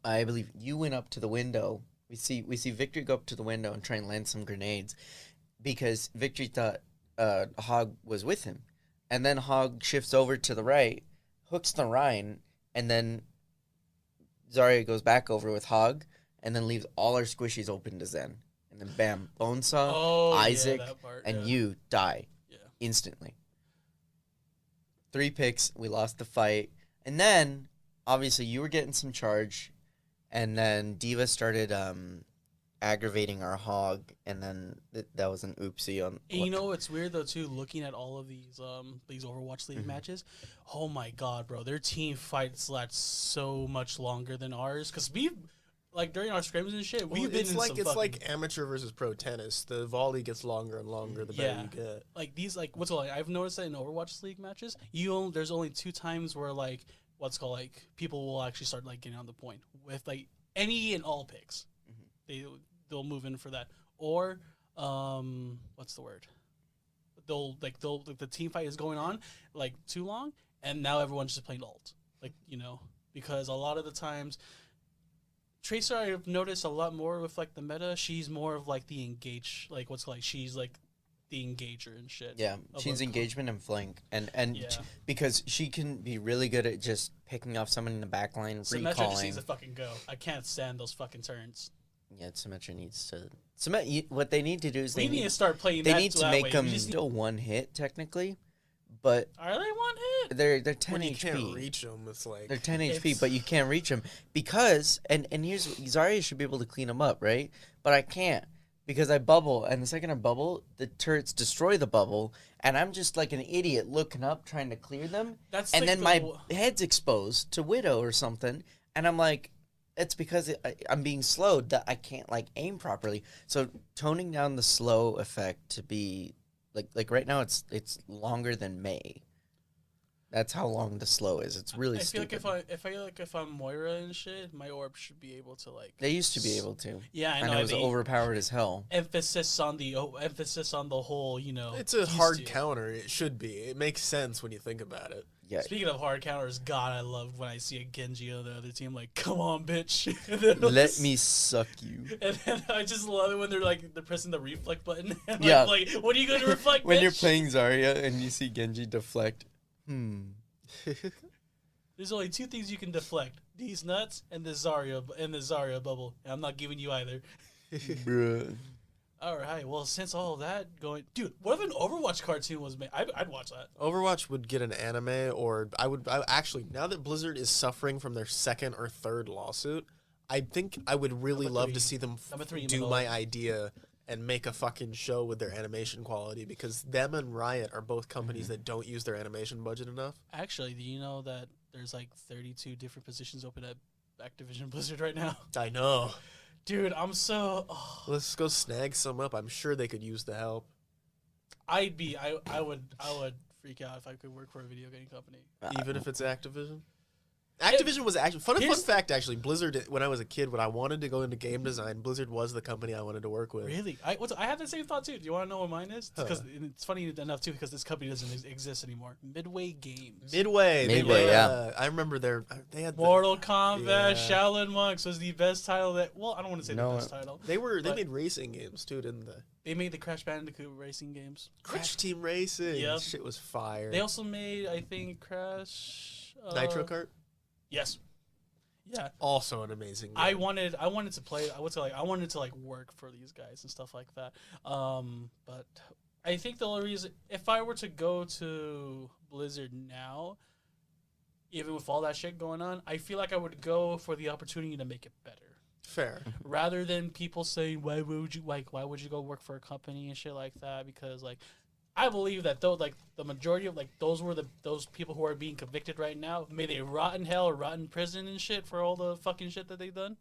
I believe you went up to the window. We see Victory go up to the window and try and land some grenades because Victory thought Hog was with him. And then Hog shifts over to the right, hooks the Rhine, and then Zarya goes back over with Hog and then leaves all our squishies open to Zen. And then bam, Bonesaw, Isaac, and you die instantly. 3 picks, we lost the fight. And then, obviously, you were getting some charge. And then Diva started aggravating our hog, and then that was an oopsie on. And you know what's weird though too, looking at all of these Overwatch League matches, oh my god, bro, their team fights last so much longer than ours because we, like during our scrims and shit, we've been like amateur versus pro tennis. The volley gets longer and longer the better you get. Like these, like what's called, like, I've noticed that in Overwatch League matches, there's only 2 times where like what's called like people will actually start like getting on the point with like any and all picks. They'll move in for that, or what's the word? They'll the team fight is going on like too long, and now everyone's just playing ult, like, you know, because a lot of the times Tracer I've noticed a lot more with like the meta. She's more of like the engage, like what's like she's like the engager and shit. Yeah, she's engagement and flank, and because she can be really good at just picking off someone in the back line, Symmetra recalling. just needs to fucking go. I can't stand those fucking turns. Yeah, Symmetra needs to. What they need to do is we need to start playing. They need to make them still one hit technically, but are they one hit? They're 10 when you HP. Can't reach them. It's like they're 10 HP, but you can't reach them because and here's Zarya should be able to clean them up, right? But I can't. Because I bubble, and the second I bubble, the turrets destroy the bubble, and I'm just like an idiot looking up, trying to clear them. And then my head's exposed to Widow or something, and I'm like, it's because I'm being slowed that I can't like aim properly. So toning down the slow effect to be like right now, it's longer than May. That's how long the slow is. It's really stupid. If I'm Moira and shit, my orb should be able to like. They used to be able to. Yeah, I know. And it was overpowered as hell. Emphasis on the whole, you know. It's a hard counter. It should be. It makes sense when you think about it. Yeah. Speaking of hard counters, God, I love when I see a Genji on the other team. Like, come on, bitch. Let me suck you. And then I just love it when they're pressing the reflect button. And yeah. Like, what are you going to reflect? When bitch? you're playing Zarya and you see Genji deflect. There's only 2 things you can deflect: these nuts and the Zarya bubble. And I'm not giving you either. Bruh. All right. Well, since all of that going, dude, what if an Overwatch cartoon was made? I'd watch that. Overwatch would get an anime, or I actually, now that Blizzard is suffering from their 2nd or 3rd lawsuit, I think I would really love to see them do my idea and make a fucking show with their animation quality, because them and Riot are both companies that don't use their animation budget enough. Actually, do you know that there's like 32 different positions open at Activision Blizzard right now? I know. Dude, I'm so... Oh. Let's go snag some up. I'm sure they could use the help. I would freak out if I could work for a video game company. Even if it's Activision? Activision was actually fun fact. Actually, Blizzard. When I was a kid, when I wanted to go into game design, Blizzard was the company I wanted to work with. Really, I had the same thought too. Do you want to know what mine is? Because it's funny enough too, because this company doesn't exist anymore. Midway Games. Midway, yeah. I remember they had Mortal Kombat. Shaolin Monks was the best title that. Well, I don't want to say the best title. They made racing games too, didn't they? They made the Crash Bandicoot racing games. Crash Team Racing. Yeah, shit was fire. They also made, I think, Crash Nitro Kart. Yes. Yeah. Also an amazing game. I wanted to play. I wanted to like work for these guys and stuff like that. But I think the only reason, if I were to go to Blizzard now, even with all that shit going on, I feel like I would go for the opportunity to make it better. Fair. Rather than people saying, why would you go work for a company and shit like that? Because like, I believe that though, like the majority of like those people who are being convicted right now, may they rot in hell or rot in prison and shit for all the fucking shit that they've done.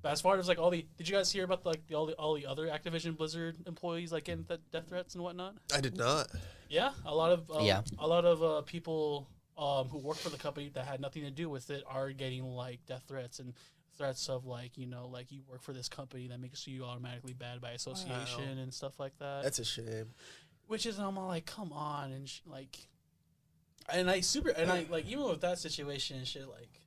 But as far as like did you guys hear about all the other Activision Blizzard employees like getting death threats and whatnot? I did not. Yeah, a lot of people who work for the company that had nothing to do with it are getting like death threats and threats of like, you know, like you work for this company that makes you automatically bad by association and stuff like that. That's a shame. Which is, I'm all like, come on, and like, and I like, even with that situation and shit, like,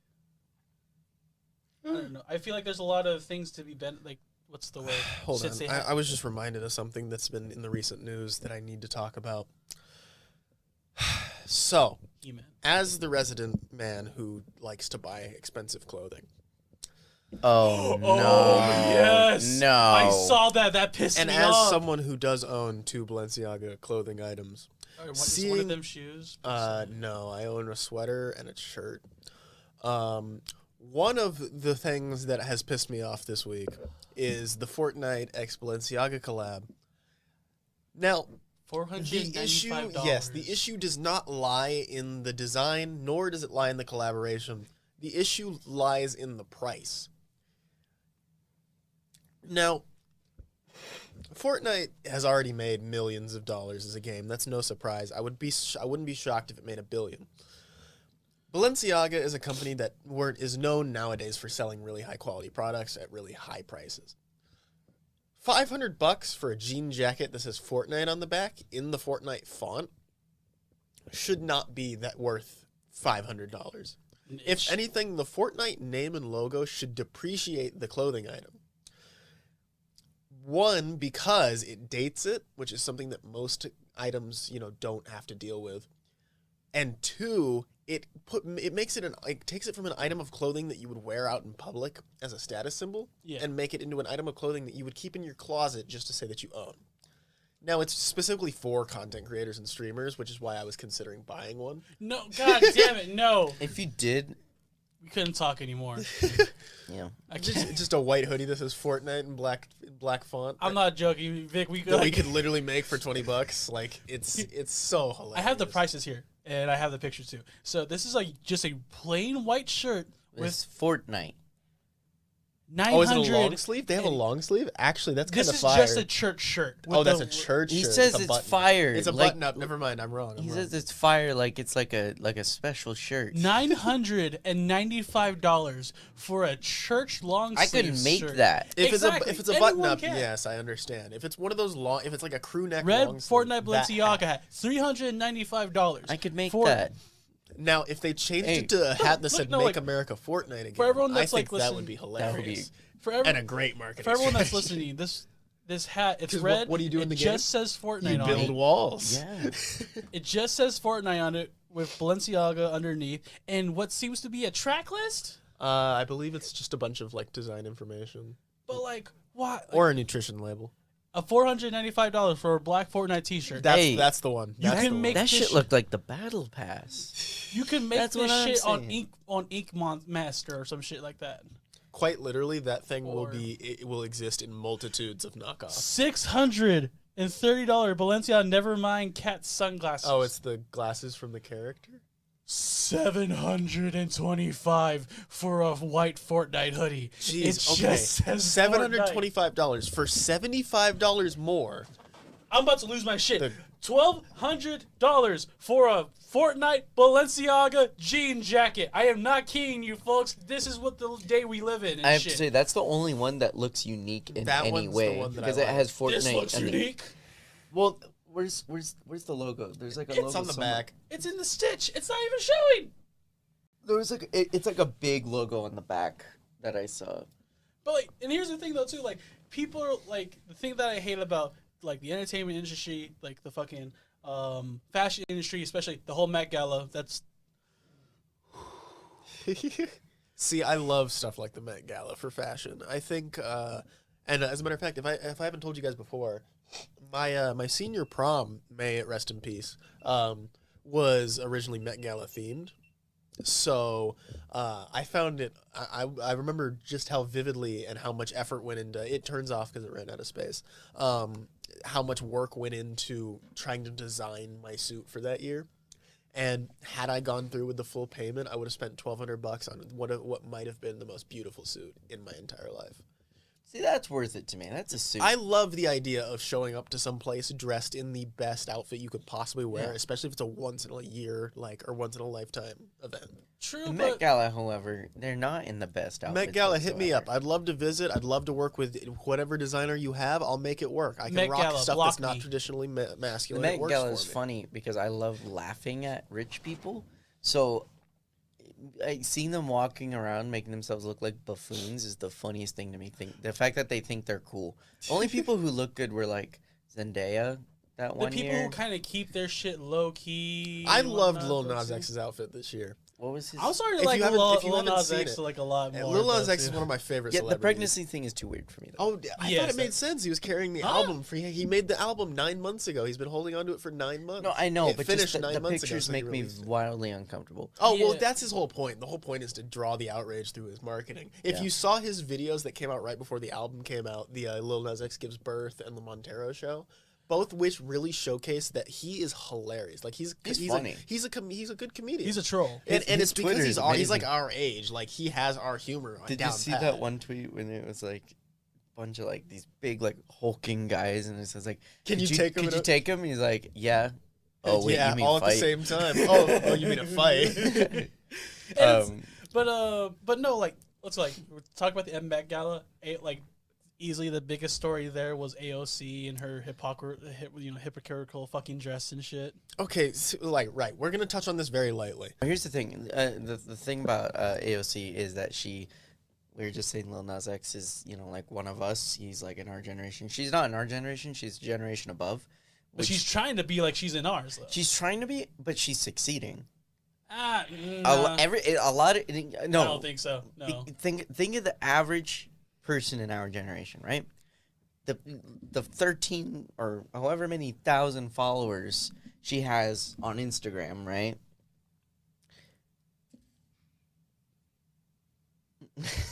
I don't know. I feel like there's a lot of things to be like, what's the word? Hold on. I was just reminded of something that's been in the recent news that I need to talk about. So, as the resident man who likes to buy expensive clothing. Oh, no. Yes. No. I saw that. That pissed me off. And as someone who does own 2 Balenciaga clothing items. Is one of them shoes? No, I own a sweater and a shirt. One of the things that has pissed me off this week is the Fortnite x Balenciaga collab. Now, the issue does not lie in the design, nor does it lie in the collaboration. The issue lies in the price. Now, Fortnite has already made millions of dollars as a game. That's no surprise. I wouldn't be shocked if it made $1 billion. Balenciaga is a company that is known nowadays for selling really high quality products at really high prices. $500 for a jean jacket that says Fortnite on the back in the Fortnite font should not be that worth $500. If anything, the Fortnite name and logo should depreciate the clothing item. One, because it dates it, which is something that most items, don't have to deal with. And 2, it takes it from an item of clothing that you would wear out in public as a status symbol and make it into an item of clothing that you would keep in your closet just to say that you own. Now, it's specifically for content creators and streamers, which is why I was considering buying one. No, god damn it, no. If you did, we couldn't talk anymore. Yeah. Just a white hoodie that says Fortnite in black font. I'm not joking, Vic. We could literally make for $20. Like, it's so hilarious. I have the prices here, and I have the pictures too. So this is like just a plain white shirt with Fortnite. 900. Oh, is it a long sleeve? They have a long sleeve? Actually, that's kind of fire. This is just a church shirt. Oh, that's a church shirt. He says it's fire. It's a button up. Never mind. I'm wrong. He says it's fire like it's like a special shirt. $995 for a church long sleeve. I couldn't make shirt. that. If it's a button up, yes, I understand. If it's one of those long, if it's like a crew neck red long Fortnite sleeve, Balenciaga hat, $395. I could make that. Now, if they changed it to a hat that said "Make America Fortnite" again, for everyone that's I think like that would be hilarious. And a great marketing. For everyone that's listening, this hat, it's red. What do you do in the game? It just says Fortnite on it. You build walls. Yeah. It just says Fortnite on it with Balenciaga underneath, and what seems to be a track list. I believe it's just a bunch of like design information. But like, what? Or a nutrition label. A $495 for a black Fortnite T-shirt. That's the one. You can make that shit looked like the battle pass. You can make this shit on Ink Master or some shit like that. Quite literally, that thing will exist in multitudes of knockoffs. $630 Balenciaga Nevermind cat sunglasses. Oh, it's the glasses from the character? $725 for a white Fortnite hoodie. Jeez, it just says $725 for $75 more. I'm about to lose my shit. $1,200 for a Fortnite Balenciaga jean jacket. I am not kidding you, folks. This is what the day we live in. And I have to say that's the only one that looks unique in any way because it has Fortnite. This looks unique. Well, where's the logo? There's like a logo. It's on the back. It's in the stitch. It's not even showing. There's like it's like a big logo on the back that I saw. But like, and here's the thing though too. Like, people are like, the thing that I hate about like the entertainment industry, like the fucking fashion industry, especially the whole Met Gala. That's See, I love stuff like the Met Gala for fashion. I think, and as a matter of fact, if I haven't told you guys before, my senior prom, may it rest in peace, was originally Met Gala themed. So I found it. I remember just how vividly and how much effort went into it. Turns off because it ran out of space. How much work went into trying to design my suit for that year. And had I gone through with the full payment, I would have spent $1,200 on what might have been the most beautiful suit in my entire life. See, that's worth it to me. That's a suit. I love the idea of showing up to some place dressed in the best outfit you could possibly wear, especially if it's a once in a year, or once in a lifetime event. True, the Met Gala, however, they're not in the best outfits. Met Gala, hit me up. I'd love to visit. I'd love to work with whatever designer you have. I'll make it work. I can Met rock Gala, stuff that's not me. traditionally masculine. The Met Gala is funny because I love laughing at rich people. So seeing them walking around making themselves look like buffoons is the funniest thing to me. The fact that they think they're cool. Only people who look good were like Zendaya that one year. The people who kind of keep their shit low key. I loved Lil Nas X's outfit this year. What was his? I'm sorry to like Lil Nas X like a lot more. Lil Nas X is one of my favorite celebrities. The pregnancy thing is too weird for me, though. Oh, I thought it made sense. He was carrying the album. He made the album 9 months ago. He's been holding on to it for 9 months. No, I know, it but finished just the 9 months pictures ago, make me wildly uncomfortable. Oh, well, that's his whole point. The whole point is to draw the outrage through his marketing. If you saw his videos that came out right before the album came out, the Lil Nas X Gives Birth and the Montero Show, both which really showcase that he is hilarious. Like he's funny. He's a good comedian. He's a troll, and it's because he's like our age. Like he has our humor. Did you see that one tweet when it was like a bunch of like these big like hulking guys, and it says like, Could you take him? Could you take him? He's like, yeah. Oh wait, yeah, you mean all fight? at the same time. Oh, you mean a fight? But no, like let's we're talking about the Met Gala. Easily the biggest story there was AOC and her hypocritical fucking dress and shit. Okay, so, right. We're gonna touch on this very lightly. Here's the thing. The thing about AOC is that we were just saying Lil Nas X is like one of us. He's like in our generation. She's not in our generation. She's a generation above. But she's trying to be like she's in ours, though. She's trying to be, but she's succeeding. No. No. I don't think so. No. Think of the average person in our generation, right? The 13 or however many thousand followers she has on Instagram, right?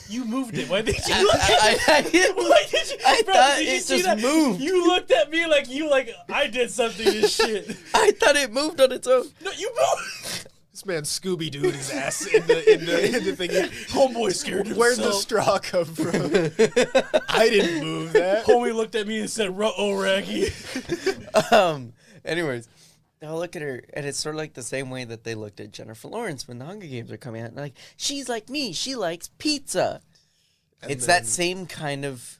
You moved it. Why did you? I thought it just moved. You looked at me like I did something to shit. I thought it moved on its own. No, you moved. This man Scooby Dooed his ass in the thing. Homeboy scared himself. Where'd the straw come from? I didn't move that. Homie looked at me and said, "Ruh-oh, Raggy." Anyways, now look at her, and it's sort of like the same way that they looked at Jennifer Lawrence when the Hunger Games were coming out. And like, she's like me. She likes pizza. It's that same kind of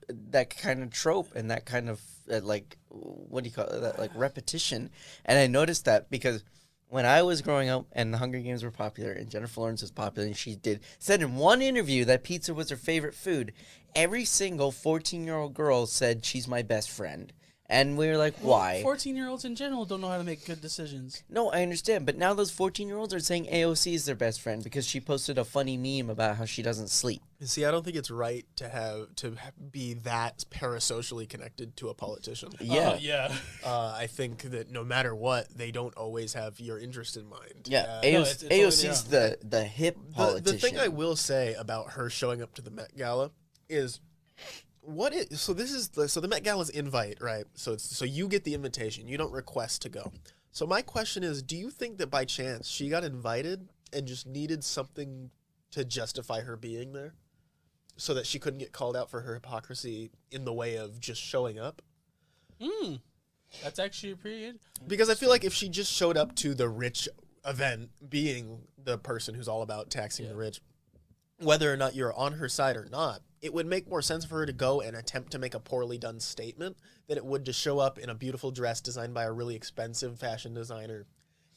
trope and that kind of what do you call it? That like repetition. And I noticed that because when I was growing up and the Hunger Games were popular and Jennifer Lawrence was popular and she said in one interview that pizza was her favorite food, every single 14-year-old girl said she's my best friend. And we were like, why? 14-year-olds in general don't know how to make good decisions. No, I understand. But now those 14-year-olds are saying AOC is their best friend because she posted a funny meme about how she doesn't sleep. See, I don't think it's right to be that parasocially connected to a politician. Yeah. I think that no matter what, they don't always have your interest in mind. Yeah, AOC's the hip politician. The thing I will say about her showing up to the Met Gala is... So the Met Gala's invite, right? So you get the invitation. You don't request to go. So my question is, do you think that by chance she got invited and just needed something to justify her being there so that she couldn't get called out for her hypocrisy in the way of just showing up? That's actually pretty good. Because I feel like if she just showed up to the rich event being the person who's all about taxing the rich, whether or not you're on her side or not, it would make more sense for her to go and attempt to make a poorly done statement than it would to show up in a beautiful dress designed by a really expensive fashion designer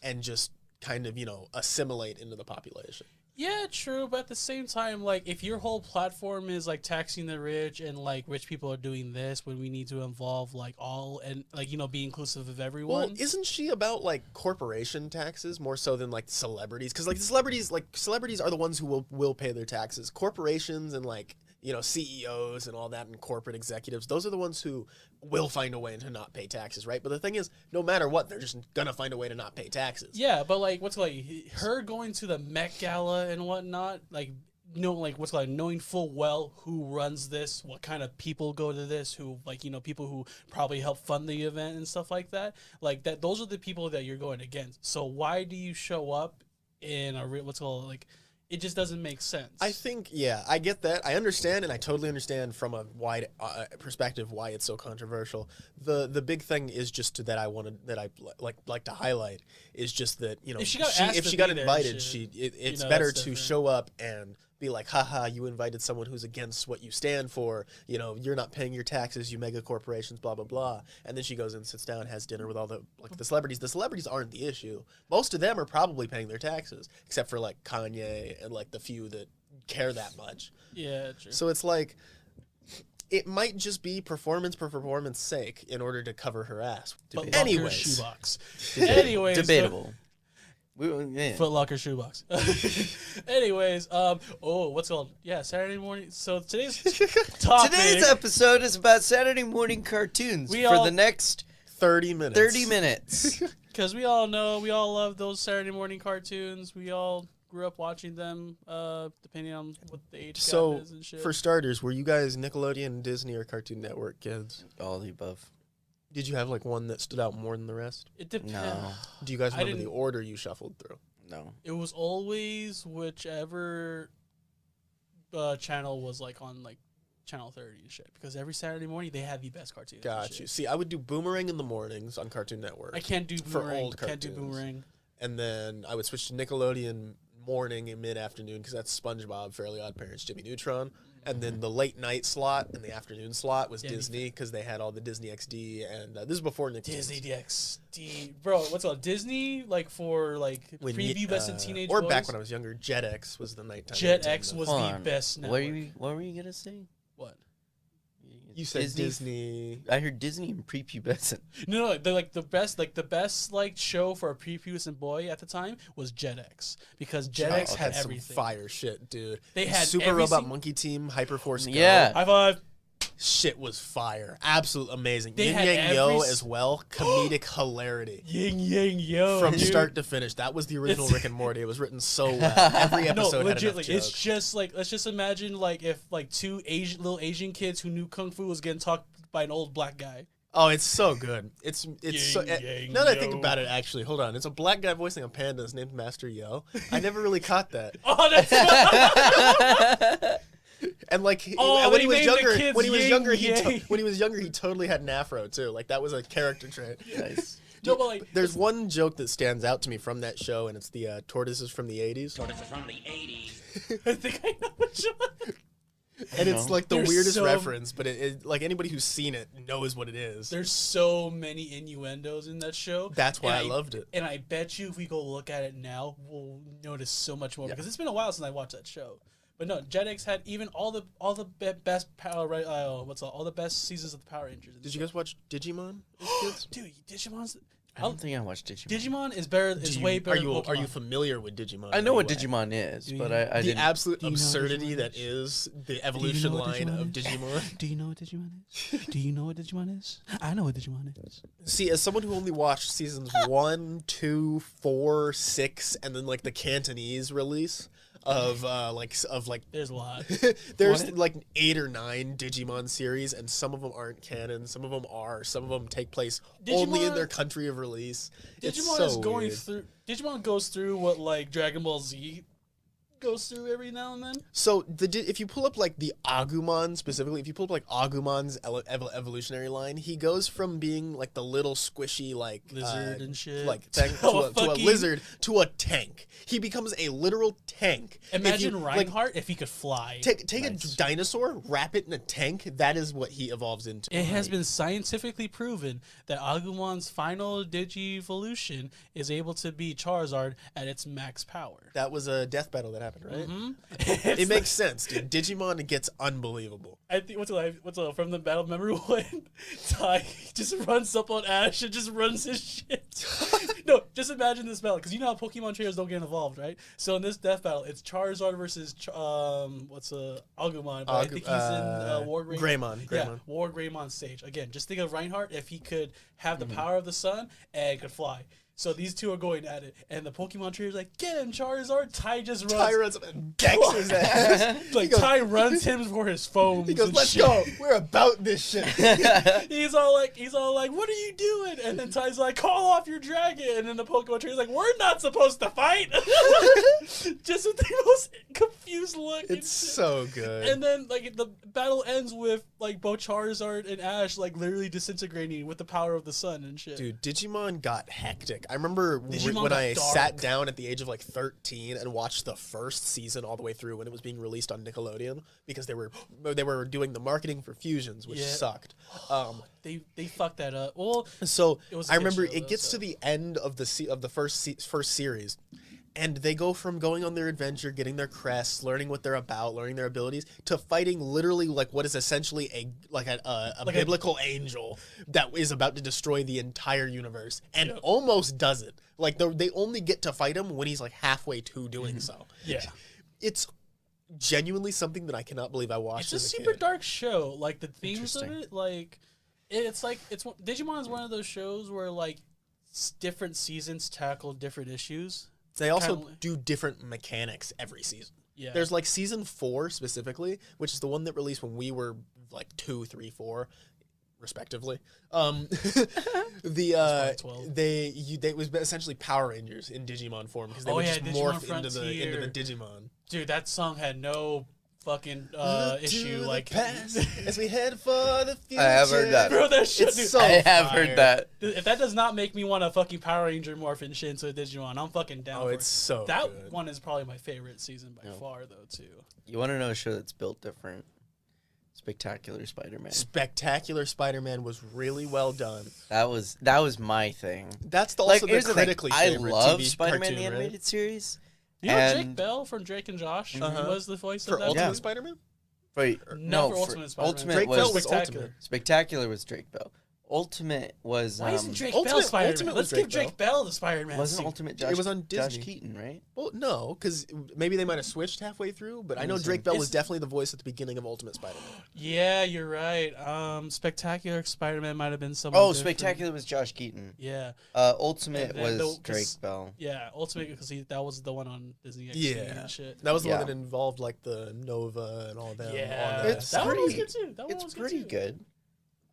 and just kind of, assimilate into the population. Yeah, true, but at the same time, like, if your whole platform is, like, taxing the rich and, like, rich people are doing this when we need to involve, like, all and, like, be inclusive of everyone. Well, isn't she about, like, corporation taxes more so than, like, celebrities? Because, like, celebrities are the ones who will pay their taxes. Corporations and, like, CEOs and all that and corporate executives, those are the ones who will find a way to not pay taxes, right? But the thing is, no matter what, they're just gonna find a way to not pay taxes. Yeah, but like her going to the Met Gala and whatnot, knowing full well who runs this, what kind of people go to this, who people who probably help fund the event and stuff like that. Like that, those are the people that you're going against. So why do you show up in it just doesn't make sense. I think, yeah, I get that. I understand, and I totally understand from a wide perspective why it's so controversial. The big thing is just that I like to highlight is just that, you know, if she got invited, it's better to show up and be like, haha, you invited someone who's against what you stand for. You know, you're not paying your taxes, you mega corporations, blah, blah, blah. And then she goes and sits down, has dinner with all the celebrities. The celebrities aren't the issue. Most of them are probably paying their taxes, except for like Kanye and like the few that care that much. Yeah, true. So it's like, it might just be performance for performance sake in order to cover her ass. Anyways. Shoebox. Anyways. Debatable. Foot Locker shoebox. Anyways, what's called? Yeah, Saturday morning. So today's topic. Today's episode is about Saturday morning cartoons for the next 30 minutes. 30 minutes. Because we all know, we all love those Saturday morning cartoons. We all grew up watching them, depending on what the age gap is and shit. For starters, were you guys Nickelodeon, Disney, or Cartoon Network kids? All the above. Did you have like one that stood out more than the rest? It depends. No. Do you guys remember the order you shuffled through? No. It was always whichever channel was like on like channel 30 and shit. Because every Saturday morning they had the best cartoons. Got you. See, I would do Boomerang in the mornings on Cartoon Network. I can't do Boomerang. For old cartoons. Can't do Boomerang. And then I would switch to Nickelodeon morning and mid-afternoon because that's SpongeBob, Fairly Odd Parents, Jimmy Neutron. And then the late night slot and the afternoon slot was Disney because they had all the Disney XD and this is before Nick. Disney XD, bro. What's called Disney? Like for like preview best in teenage or boys? Back when I was younger, Jetix was the nighttime. Jetix was the best network. What were you gonna say? What? You said Disney. I heard Disney and prepubescent. No, they're like the best like show for a prepubescent boy at the time was Jetix because Jetix had everything. Some fire shit, dude. They had Super Robot Monkey Team, Hyperforce Go. Yeah. High five. Shit was fire. Absolutely amazing. They Yin Yang Yo as well. Comedic hilarity. Yin Yang Yo. From start to finish. That was the original Rick and Morty. It was written so well. Every episode had enough jokes. It's just like, let's just imagine like if like two little Asian kids who knew Kung Fu was getting taught by an old black guy. Oh, it's so good. It's so. Now that I think yo. about it, actually, hold on. It's a black guy voicing a panda named Master Yo. I never really caught that. Oh, that's And like when he was younger, he totally had an afro too. Like that was a character trait. Nice. No, but like, there's one joke that stands out to me from that show, and it's the tortoises from the '80s. Tortoises from the '80s. I think I know what you. And it's like the There's weirdest so- reference, but it like anybody who's seen it knows what it is. There's so many innuendos in that show. That's why I loved it. And I bet you if we go look at it now, we'll notice so much more because it's been a while since I watched that show. But no, Jetix had even all the best power all the best seasons of the Power Rangers. Did you guys watch Digimon as kids? Dude, Digimon's. I don't think I watched Digimon. Digimon is better. Is way better. Are you familiar with Digimon? I know what Digimon is, but I the didn't. absolute absurdity that is the evolution line of Digimon. Do you know what Digimon is? Do you know what Digimon is? I know what Digimon is. See, as someone who only watched seasons 1, 2, 4, 6, and then like the Cantonese release of there's a lot. There's like 8 or 9 Digimon series, and some of them aren't canon, some of them are, some of them take place only in their country of release. Digimon goes through what like Dragon Ball Z goes through every now and then. So if you pull up like the Agumon specifically, if you pull up like Agumon's evolutionary line, he goes from being like the little squishy like lizard and shit, like thing to a lizard to a tank. He becomes a literal tank. Imagine Reinhardt if he could fly. Take a dinosaur, wrap it in a tank. That is what he evolves into. It has been scientifically proven that Agumon's final Digivolution is able to beat Charizard at its max power. That was a death battle that happened, right? Mm-hmm. It makes sense, dude. Digimon gets unbelievable. I think what's from the battle? Remember when Tai just runs up on Ash and just runs his shit? No, just imagine this battle because you know how Pokemon trainers don't get involved, right? So in this death battle, it's Charizard versus Agumon, but I think he's in War Greymon. Yeah, War Greymon stage. Again, just think of Reinhardt if he could have the power of the sun and could fly. So these two are going at it, and the Pokemon trainer's like, "Get him, Charizard!" Tai just runs. Tai runs up and decks his ass. Like Tai runs him for his foams. He goes, "Let's go. We're about this shit." He's all like, "What are you doing?" And then Tai's like, "Call off your dragon." and then the Pokemon trainer's like, we're not supposed to fight. Just with the most confused look. It's so good. And then like the battle ends with like both Charizard and Ash like literally disintegrating with the power of the sun and shit. Dude, Digimon got hectic. I remember Digimon when got I dark. sat down at the age of like 13 and watched the first season all the way through when it was being released on Nickelodeon because they were doing the marketing for fusions, which sucked. They fucked that up. Well, so it was a I good remember show, it though, gets so. to the end of the first series, and they go from going on their adventure, getting their crests, learning what they're about, learning their abilities, to fighting literally like what is essentially a biblical angel that is about to destroy the entire universe, and almost does it. Like they only get to fight him when he's like halfway to doing so. Yeah. It's genuinely something that I cannot believe I watched. It's a as super kid. dark show. Like the themes of Interesting. it, like it's Digimon is one of those shows where like different seasons tackle different issues. They also Kinda like- do different mechanics every season. Yeah. There's like season 4 specifically, which is the one that released when we were like 2, 3, 4, respectively. probably 12. They was essentially Power Rangers in Digimon form because they would just Digimon morph into Frontier. the Digimon. Dude, that song had no fucking Look issue. to Like the past as we head for the future. I have heard that. bro, that shit. It's Dude, so I have fire. heard that. if that does not make me want to fucking Power Ranger morph and shit into a Digimon, I'm fucking down. Oh, for it's it. so that good. one is probably my favorite season by far, though. Too. You want to know a show that's built different? Spectacular Spider-Man. Spectacular Spider-Man was really well done. That was my thing. That's also here's the thing. critically I favorite love TV Spider-Man cartoon, the right? animated series. You know Jake And- Bell from Drake and Josh was the voice For of that. Ultimate Yeah. Spider-Man? Wait, No, no, for for Ultimate Spider-Man. Ultimate Drake was Bell was Spectacular. Ultimate. Spectacular was Drake Bell. Ultimate was Why isn't Drake Ultimate- Bell Spider-Man? Ultimate Let's was give Drake Drake Bell the Spider-Man. wasn't suit. Ultimate Josh? It was on Josh Disney. Keaton, right? Well, no, because maybe they might have switched halfway through, but I know Drake Bell was It's- definitely the voice at the beginning of Ultimate Spider-Man. Yeah, you're right. Spectacular Spider-Man might have been someone. Oh, different. Spectacular was Josh Keaton. Yeah, Ultimate And then was the- 'cause- Drake Bell. yeah. Ultimate because that was the one on Disney XD and shit. That was the Yeah. one that involved like the Nova and all that. Yeah, all that. It's that one was pretty- good too. That one It's was pretty too. good.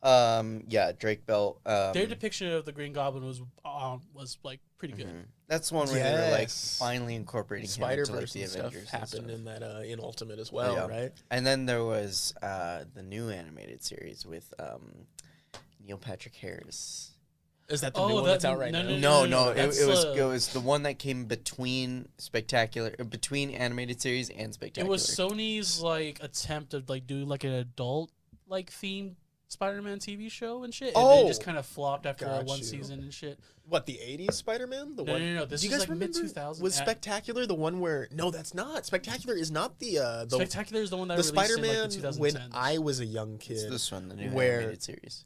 Yeah, Drake Bell. Their depiction of the Green Goblin was like pretty good. That's one where they were like Yes. finally incorporating Spider him into like Verse the and stuff Avengers. and happened stuff. in that in Ultimate as well, Yeah. right? And then there was the new animated series with Neil Patrick Harris. Is that the Oh, new one that- that's out right no, now? no, No, that's, it was the one that came between between animated series and It Spectacular. was Sony's like attempt of like doing like an adult like themed Spider-Man TV show and shit. And then it just kind of flopped after Got one you. season and shit. What, the 80s Spider-Man? The No, one? no. This Do you is guys like remember? mid-2000s. Was Spectacular the one where? No, that's not. Spectacular is not the Spectacular is the one that the released Spider-Man in like the 2010s. when I was a young kid. It's this one, the new where- animated series.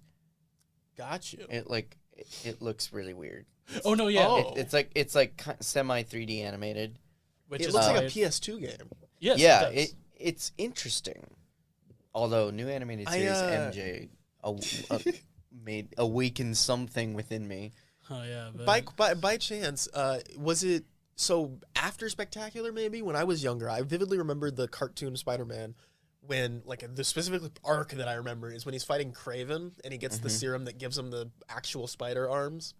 Got you. It looks really weird. Oh no, yeah. Oh. It's like semi 3D animated. Which It is looks like why a PS2 game. Yes, Yeah, it does. it's interesting. Although new animated series MJ made awaken something within me. Oh yeah. But By chance, was it so after Spectacular? Maybe when I was younger, I vividly remember the cartoon Spider-Man when like the specific arc that I remember is when he's fighting Kraven and he gets the serum that gives him the actual spider arms.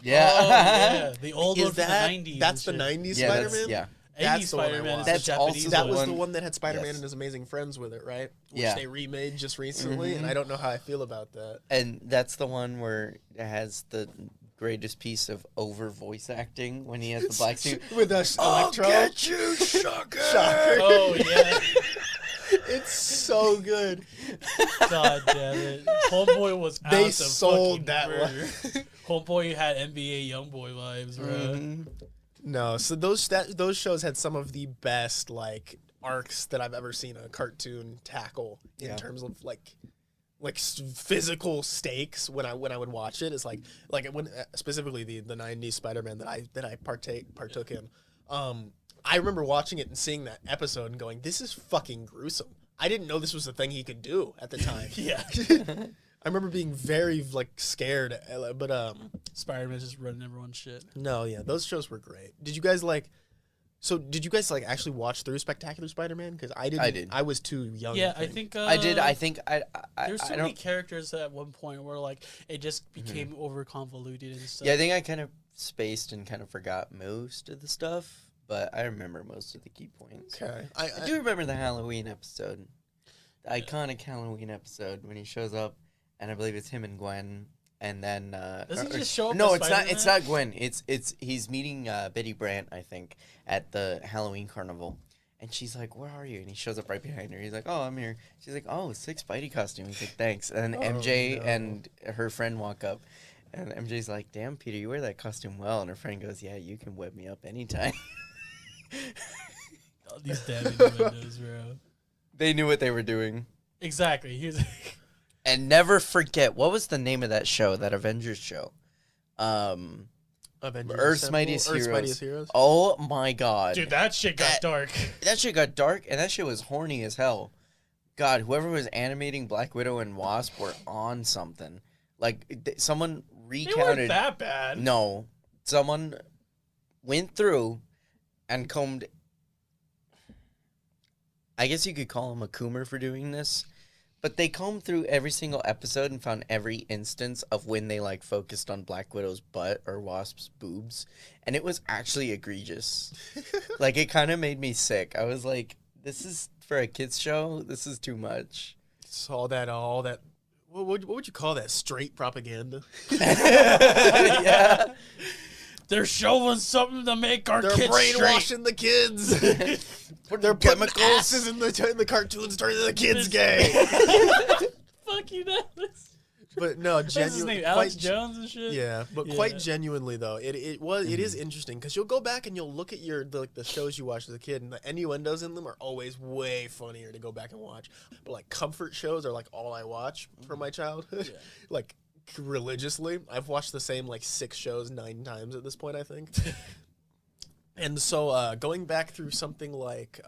Yeah, Oh, yeah. The old one Is from that the 90s. that's the and shit. 90s yeah, Spider-Man? yeah. 80s That's the one I Spider-Man is watched. the That's Japanese also That one. was the one- one that had Spider-Man Yes. and His Amazing Friends with it, right? Which Yeah. they remade just recently, and I don't know how I feel about that. And that's the one where it has the greatest piece of over voice acting when he has the black suit. With the Electro. you, sucker! Shocker. Oh yeah. It's so good. God damn it. Homeboy was out They to sold fucking that murder. Homeboy had NBA Youngboy vibes, bro. Mhm. No, so those shows had some of the best like arcs that I've ever seen a cartoon tackle in Yeah. terms of like physical stakes when I would watch it. It's like when specifically the 90s Spider-Man that I partook in. I remember watching it and seeing that episode and going, "This is fucking gruesome." I didn't know this was a thing he could do at the time. Yeah. I remember being very like scared, but Spider-Man's just running everyone's shit. no, yeah, those shows were great. Did you guys like? So did you guys like actually watch through Spectacular Spider-Man? Because I didn't. I did. I was too young. Yeah, I think I did. I think there's so I many don't. characters at one point where like it just became over convoluted and stuff. Yeah, I think I kind of spaced and kind of forgot most of the stuff, but I remember most of the key points. Okay. I do remember the Halloween episode, the iconic Halloween episode when he shows up, and I believe it's him and Gwen. And then Doesn't he just show up? No, as it's Spider-Man? not. It's not Gwen. It's he's meeting Betty Brant, I think, at the Halloween carnival, and she's like, "Where are you?" And he shows up right behind her. He's like, "Oh, I'm here." She's like, "Oh, sick Spidey costume." He's like, "Thanks." And then MJ and her friend walk up, and MJ's like, "Damn, Peter, you wear that costume well." And her friend goes, "Yeah, you can web me up anytime." Oh, these damn windows, bro. They knew what they were doing. Exactly. He was. And never forget, what was the name of that show, that Avengers show? Avengers Earth's Assemble, Mightiest Earth's Heroes. Mightiest Heroes. Oh my god. Dude, that shit got dark. That shit got dark, and that shit was horny as hell. God, whoever was animating Black Widow and Wasp were on something. Like, someone They recounted... weren't that bad. No. Someone went through and combed... I guess you could call him a coomer for doing this. But they combed through every single episode and found every instance of when they, like, focused on Black Widow's butt or Wasp's boobs. And it was actually egregious. Like, it kind of made me sick. I was like, this is, for a kid's show, this is too much. It's all that. What would you call that? Straight propaganda. Yeah. They're showing something to make our They're kids brainwashing the kids. They're putting Chemicals. asses in the cartoons, turning the kids gay. Fuck you, Dallas. But no, What's his genuinely, name? Alex Jones and shit. Yeah, but Yeah. quite genuinely though, it is interesting because you'll go back and you'll look at the shows you watched as a kid, and the innuendos in them are always way funnier to go back and watch. But like comfort shows are like all I watch from my childhood, like religiously. I've watched the same like 6 shows 9 times at this point, I think. And so going back through something like,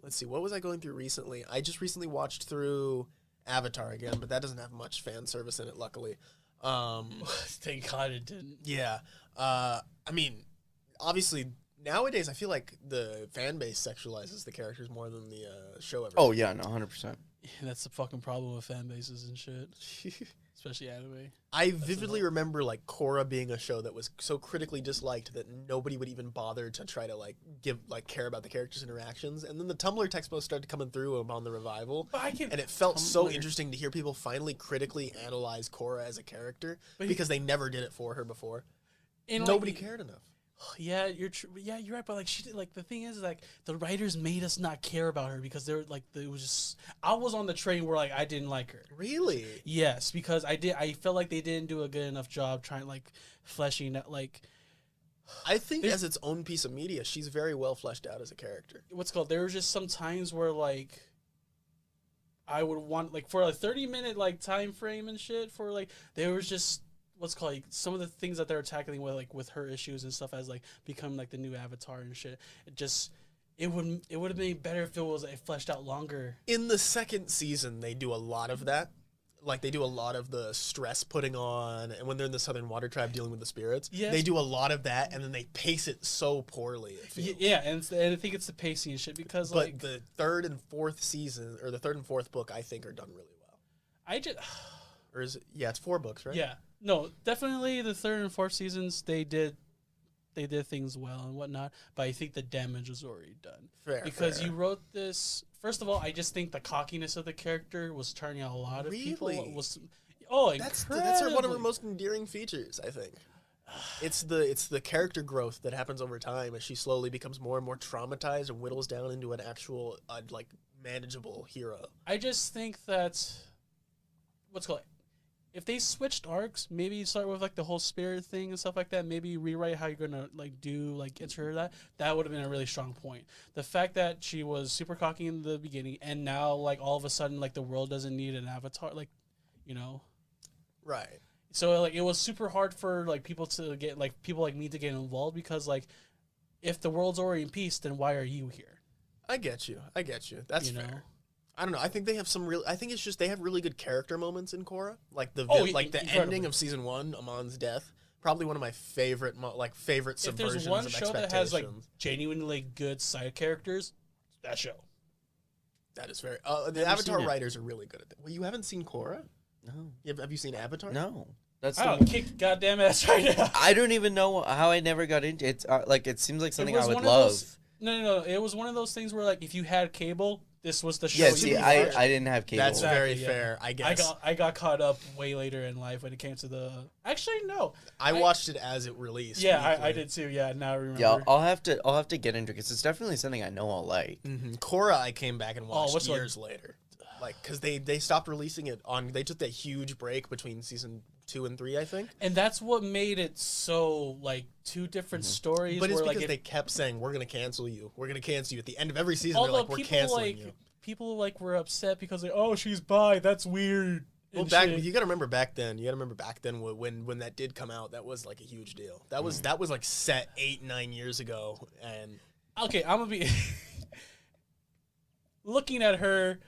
let's see, what was I going through recently? I just recently watched through Avatar again, but that doesn't have much fan service in it, luckily. Thank God it didn't. Yeah. I mean, obviously, nowadays, I feel like the fan base sexualizes the characters more than the show ever. Oh, yeah, no, 100%. Yeah, that's the fucking problem with fan bases and shit. Especially anime. I vividly remember like Korra being a show that was so critically disliked that nobody would even bother to try to care about the characters' interactions. And then the Tumblr text posts started coming through upon the revival, and it felt so interesting to hear people finally critically analyze Korra as a character because they never did it for her before. And nobody cared enough. Yeah, you're right. But like, she did, like, the thing is, like, the writers made us not care about her because they're like, it was just. I was on the train where like I didn't like her. Really? Yes, because I felt like they didn't do a good enough job trying like fleshing out like. I think as its own piece of media, she's very well fleshed out as a character. There were just some times where like. I would want like for a 30-minute like time frame and shit for like there was just. Like some of the things that they're tackling with her issues and stuff as like become like the new Avatar and shit. It would have been better if it was fleshed out longer. In the second season, they do a lot of that. Like they do a lot of the stress putting on, and when they're in the Southern Water Tribe dealing with the spirits, they do a lot of that, and then they pace it so poorly. Yeah, and I think it's the pacing and shit because but the third and fourth season or the third and fourth book, I think, are done really well. Or is it? Yeah, it's 4 books, right? Yeah. No, definitely the third and fourth seasons they did things well and whatnot, but I think the damage was already done. Fair. You wrote this. First of all, I just think the cockiness of the character was turning out a lot of people. That's one of her most endearing features, I think. It's the character growth that happens over time as she slowly becomes more and more traumatized and whittles down into an actual manageable hero. I just think that if they switched arcs, maybe start with like the whole spirit thing and stuff like that. Maybe rewrite how you're gonna enter that would have been a really strong point. The fact that she was super cocky in the beginning and now like all of a sudden like the world doesn't need an avatar, Right. So like it was super hard for like people like me to get involved because like if the world's already in peace, then why are you here? I get you. That's fair. I don't know. I think they have I think it's just they have really good character moments in Korra. Like the ending of season 1, Amon's death, Probably one of my favorite favorite If subversions there's one of show that expectations. has like genuinely good side characters, that show. That is very. The Never Avatar seen it. writers are really good at that. Well, you haven't seen Korra? No. Have you seen Avatar? No. That's I'll the kick goddamn ass right now. I don't even know how I never got into it. Like, it seems like something I was would one of love. those- No. It was one of those things where, like, if you had cable, this was the show. Yeah, you see, would I watch. didn't have cable. That's Exactly, very yeah. fair, I guess. I got caught up way later in life when it came to the. Actually, no. I watched it as it released. Yeah, I weekly. did too. Yeah, now I remember. Yeah, I'll have to get into it because it's definitely something I know I'll like. Korra, I came back and watched what's years later. Like, because they stopped releasing it on. They took that huge break between season 2 and 3, I think. And that's what made it so like two different stories. But it's where, because like, they kept saying, "We're gonna cancel you. We're gonna cancel you." At the end of every season, they're although like, "We're canceling you." people like were upset because like, oh, she's bi. That's weird. Well, and shit. you gotta remember back then. When that did come out, that was like a huge deal. That was like set 8-9 years ago, and Okay, I'm gonna be looking at her.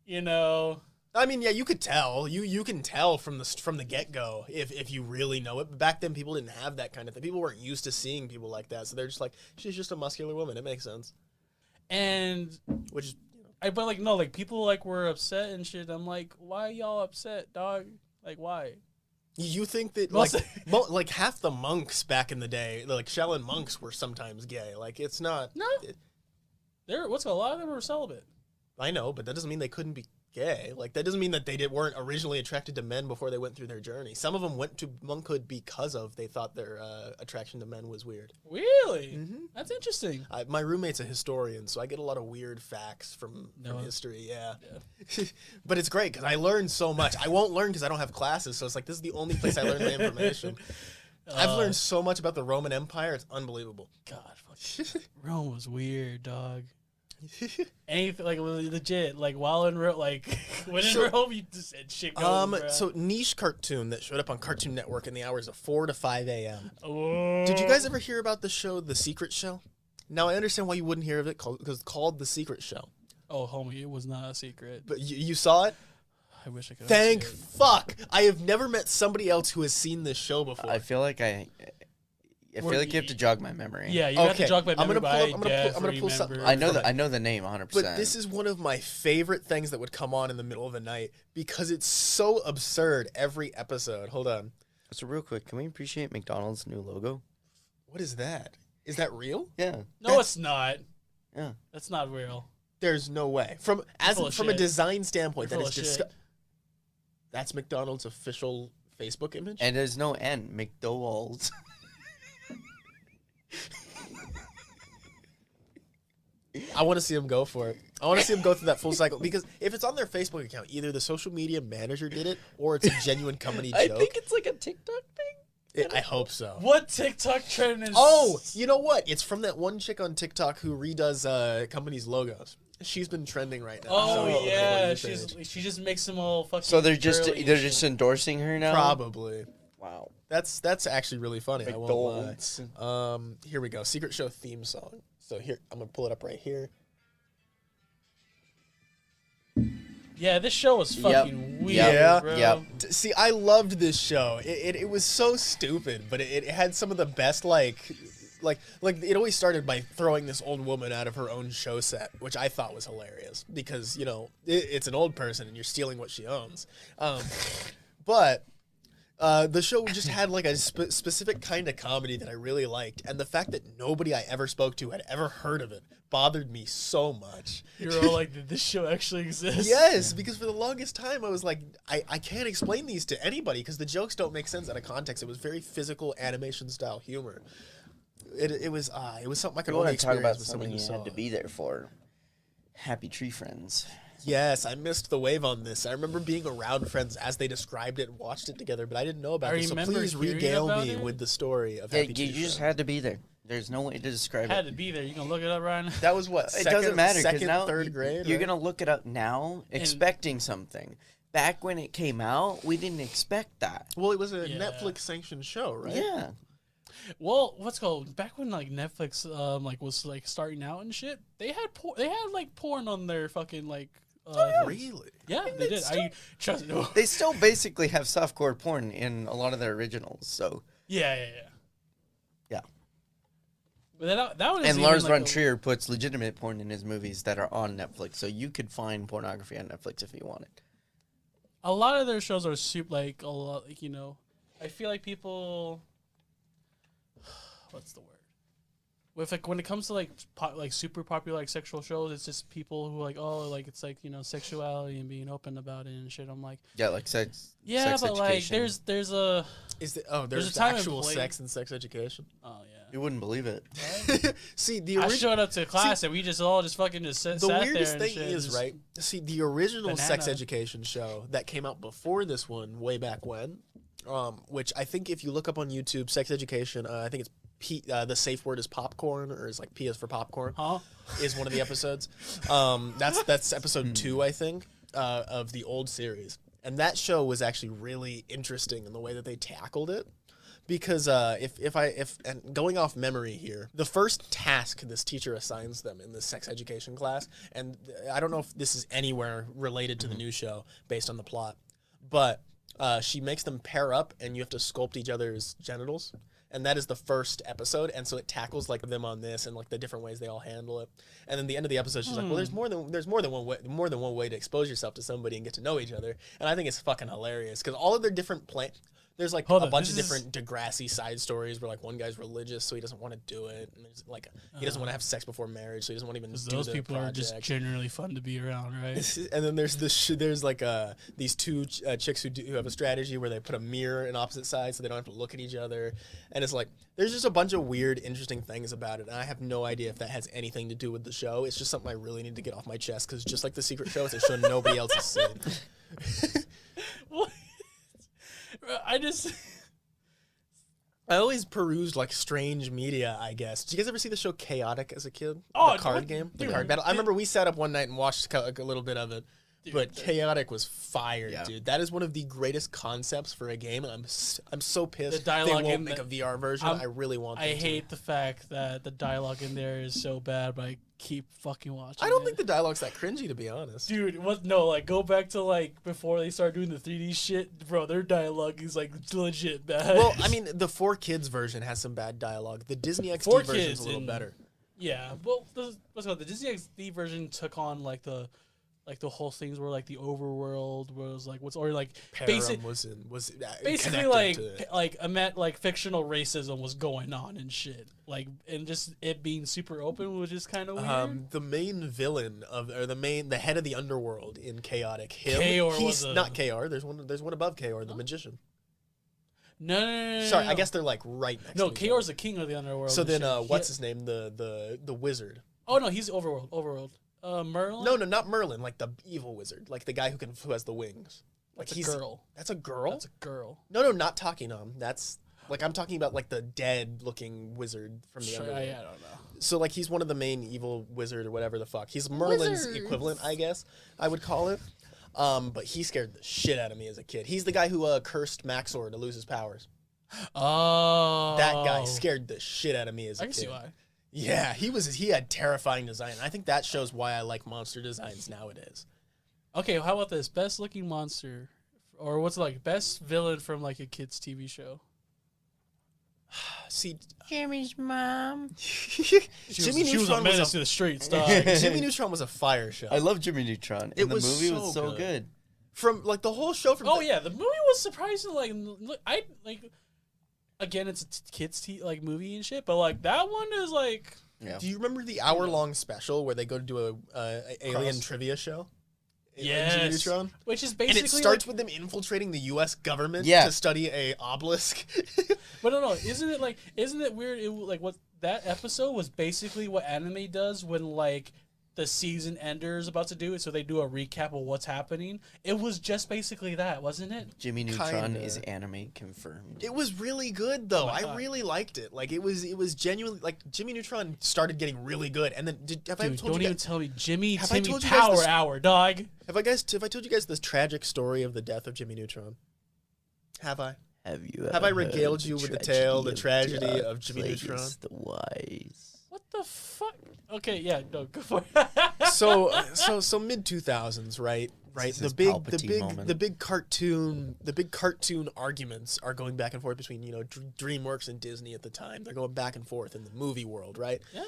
You know, I mean, yeah, you could tell. You can tell from the get go if you really know it. But back then, people didn't have that kind of thing. People weren't used to seeing people like that, so they're just like, she's just a muscular woman. It makes sense. and Which is, but like no, like people like were upset and shit. I'm like, why y'all upset, dog? Like why? you think that Most- like half the monks back in the day, like Shaolin monks, were sometimes gay. Like it's not. No. A lot of them were celibate. I know, but that doesn't mean they couldn't be gay. Like that doesn't mean that they weren't originally attracted to men before they went through their journey. Some of them went to monkhood because they thought their attraction to men was weird. Really? Mhm. That's interesting. My roommate's a historian, so I get a lot of weird facts from No. history. Yeah, but it's great because I learned so much. I won't learn because I don't have classes, so it's like this is the only place I learn the information. I've learned so much about the Roman Empire. It's unbelievable. God, fuck. Rome was weird, dog. Anything like legit, like while in Rome, like when in Rome, you just said shit. So niche cartoon that showed up on Cartoon Network in the hours of 4 to 5 a.m. Oh. Did you guys ever hear about the show, The Secret Show? Now I understand why you wouldn't hear of it because it's called The Secret Show. Oh, homie, it was not a secret. But you saw it? I wish I could. Thank see it. fuck! I have never met somebody else who has seen this show before. I feel like I feel like you have to jog my memory. Yeah, you have to jog my I'm memory. gonna pull something. I know the name 100%. But this is one of my favorite things that would come on in the middle of the night because it's so absurd every episode. Hold on. So real quick, can we appreciate McDonald's new logo? What is that? Is that real? Yeah. No, it's not. Yeah. That's not real. There's no way. From a shit. design standpoint, You're that full is of shit. That's McDonald's official Facebook image. And there's no N. McDowell's. I want to see them go for it. I want to see them go through that full cycle because if it's on their Facebook account, either the social media manager did it or it's a genuine company joke. I think it's like a TikTok thing. I hope so. What TikTok trend is? Oh, you know what? It's from that one chick on TikTok who redoes companies' logos. She's been trending right now. Oh So, yeah, For You page. she just makes them all fucking. So they're girly and just shit. endorsing her now. Probably. Wow. That's actually really funny. I won't lie. McDonald's. Here we go. Secret Show theme song. So here, I'm gonna pull it up right here. Yeah, this show was Yep. fucking weird, Yeah. bro. Yep. See, I loved this show. It was so stupid, but it had some of the best like it always started by throwing this old woman out of her own show set, which I thought was hilarious because it's an old person and you're stealing what she owns. But the show just had like a specific kind of comedy that I really liked, and the fact that nobody I ever spoke to had ever heard of it bothered me so much. You're all like, did this show actually exist? Yes, because for the longest time I was like, I can't explain these to anybody because the jokes don't make sense out of context. It was very physical animation style humor. It was something I could You only want to talk about experience with someone something who you saw had to it. be there for. Happy Tree Friends. Yes, I missed the wave on this. I remember being around friends as they described it and watched it together, but I didn't know about I it. So remember please hearing regale about me it. with the story of Yeah, Happy Tree you just Friends. had to be there. There's no way to describe Had it. to be there. You gonna look it up right now? That was what? It doesn't matter because second, now third grade. you're right? gonna look it up now, expecting something. Back when it came out, we didn't expect that. Well, it was a Yeah. Netflix sanctioned show, right? Yeah. Well, what's called back when like Netflix like was like starting out and shit. They had like porn on their fucking like Really? Yeah, they did. Trust me. They still basically have softcore porn in a lot of their originals. So Yeah. But that one is and even Lars like von Trier puts legitimate porn in his movies that are on Netflix. So you could find pornography on Netflix if you wanted. a lot of their shows are super like a lot. Like, I feel like people. What's the word? With like when it comes to like super popular like sexual shows, it's just people who it's like sexuality and being open about it and shit. I'm like, Yeah, like sex. yeah, sex but education. like there's a there's a time and actual place. sex and sex education. Oh yeah. You wouldn't believe it. See, I showed up to class and we just all just fucking just sat there. The weirdest and thing shit, is, right? See, the original sex Banana. education show that came out before this one, way back when, which I think if you look up on YouTube, sex education, I think it's the safe word is popcorn, or is like P is for popcorn. Huh? Is one of the episodes. That's episode 2, I think, of the old series, and that show was actually really interesting in the way that they tackled it. Because and going off memory here, the first task this teacher assigns them in this sex education class, and I don't know if this is anywhere related to the new show based on the plot, but she makes them pair up, and you have to sculpt each other's genitals. And that is the first episode, and so it tackles like them on this and like the different ways they all handle it. And then the end of the episode, she's like, "Well, there's more than one way to expose yourself to somebody and get to know each other." And I think it's fucking hilarious because all of their different there's like a bunch of different Degrassi side stories where like one guy's religious, so he doesn't want to do it, and there's like he doesn't want to have sex before marriage, so he doesn't want to even do those the people project. are just generally fun to be around, right? And then there's there's like these two chicks who have a strategy where they put a mirror in opposite sides so they don't have to look at each other, and it's like there's just a bunch of weird, interesting things about it, and I have no idea if that has anything to do with the show. It's just something I really need to get off my chest because just like the secret show, it's a show nobody else has seen. What? I always perused like strange media, I guess. Did you guys ever see the show Chaotic as a kid? Oh, the card game, the card battle. I remember we sat up one night and watched a little bit of it. But Chaotic was fire, dude. That is one of the greatest concepts for a game, and I'm so pissed The dialogue they won't make a VR version. I really want them I to. hate the fact that the dialogue in there is so bad, but I keep fucking watching I don't it. think the dialogue's that cringy, to be honest. Dude, what? No, like, go back to, like, before they started doing the 3D shit. Bro, their dialogue is, like, legit bad. Well, I mean, the 4Kids version has some bad dialogue. The Disney XD 4Kids version's a little better. Yeah, well, the Disney XD version took on, like, the whole things where like the overworld was like what's or like basically like fictional racism was going on and shit, like, and just it being super open was just kind of weird. The main villain the head of the underworld in Chaotic, he's not Kaor. There's one above Kaor, the magician. No. Sorry, I guess they're like right next. No, to each other. Kaor's the king of the underworld. So then, what's his name? The wizard. Oh no, he's Overworld. Merlin? No, not Merlin. Like the evil wizard, like the guy who has the wings. Like That's a girl. That's a girl. That's a girl. No, not Takinam. That's like I'm talking about like the dead-looking wizard from the underworld. I don't know. So like he's one of the main evil wizard or whatever the fuck. He's Merlin's equivalent, I guess I would call it. But he scared the shit out of me as a kid. He's the guy who cursed Maxor to lose his powers. Oh, That guy scared the shit out of me as a kid. I can see why. Yeah, he had terrifying design. I think that shows why I like monster designs nowadays. Okay, how about this? Best looking monster, or what's it like best villain from like a kids TV show? See, Jimmy's mom. Jimmy She was a Neutron menace to the streets, dog. Jimmy Neutron was a fire show. I love Jimmy Neutron. It And was the movie so was so good. good. From like the whole show. Oh yeah, the movie was surprisingly like. Again, it's a kids movie and shit, but like that one is like. Yeah. Do you remember the hour-long special where they go to do a alien trivia show? Yes. Jimmy Neutron? Which is basically And it starts with them infiltrating the U.S. government Yeah. to study a obelisk. But no, isn't it weird? What that episode was basically what anime does when like the season ender is about to do it, so they do a recap of what's happening. It was just basically that, wasn't it? Jimmy Neutron Kinda. is anime confirmed. It was really good though. my I God. really liked it. Like it was genuinely like Jimmy Neutron started getting really good, and then Don't even tell me Timmy told you guys Power this- Hour, dog. Have I told you guys this tragic story of the death of Jimmy Neutron? Have I? Have I regaled you with the tale, the tragedy of Jimmy Neutron? The wise. What the fuck? Okay, yeah, no, go for it. So mid 2000s, right? Right. The big cartoon arguments are going back and forth between, you know, DreamWorks and Disney at the time. They're going back and forth in the movie world, right? Yeah.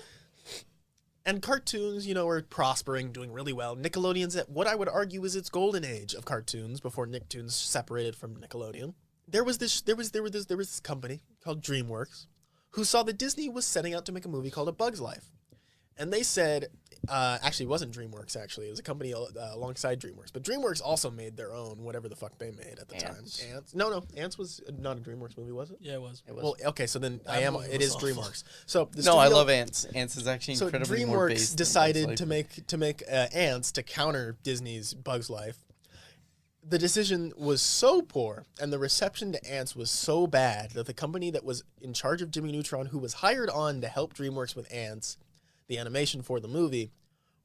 And cartoons, you know, are prospering, doing really well. Nickelodeon's at what I would argue is its golden age of cartoons before Nicktoons separated from Nickelodeon. There was this company called DreamWorks who saw that Disney was setting out to make a movie called A Bug's Life. And they said, actually, it wasn't DreamWorks, actually. It was a company alongside DreamWorks. But DreamWorks also made their own, whatever the fuck they made at the time. Ants? No. Ants was not a DreamWorks movie, was it? Yeah, it was. Well, okay, so then it is DreamWorks. So I love Ants. Ants is actually incredibly more based. So DreamWorks decided to make Ants to counter Disney's Bug's Life. The decision was so poor, and the reception to Ants was so bad that the company that was in charge of Jimmy Neutron, who was hired on to help DreamWorks with Ants, the animation for the movie,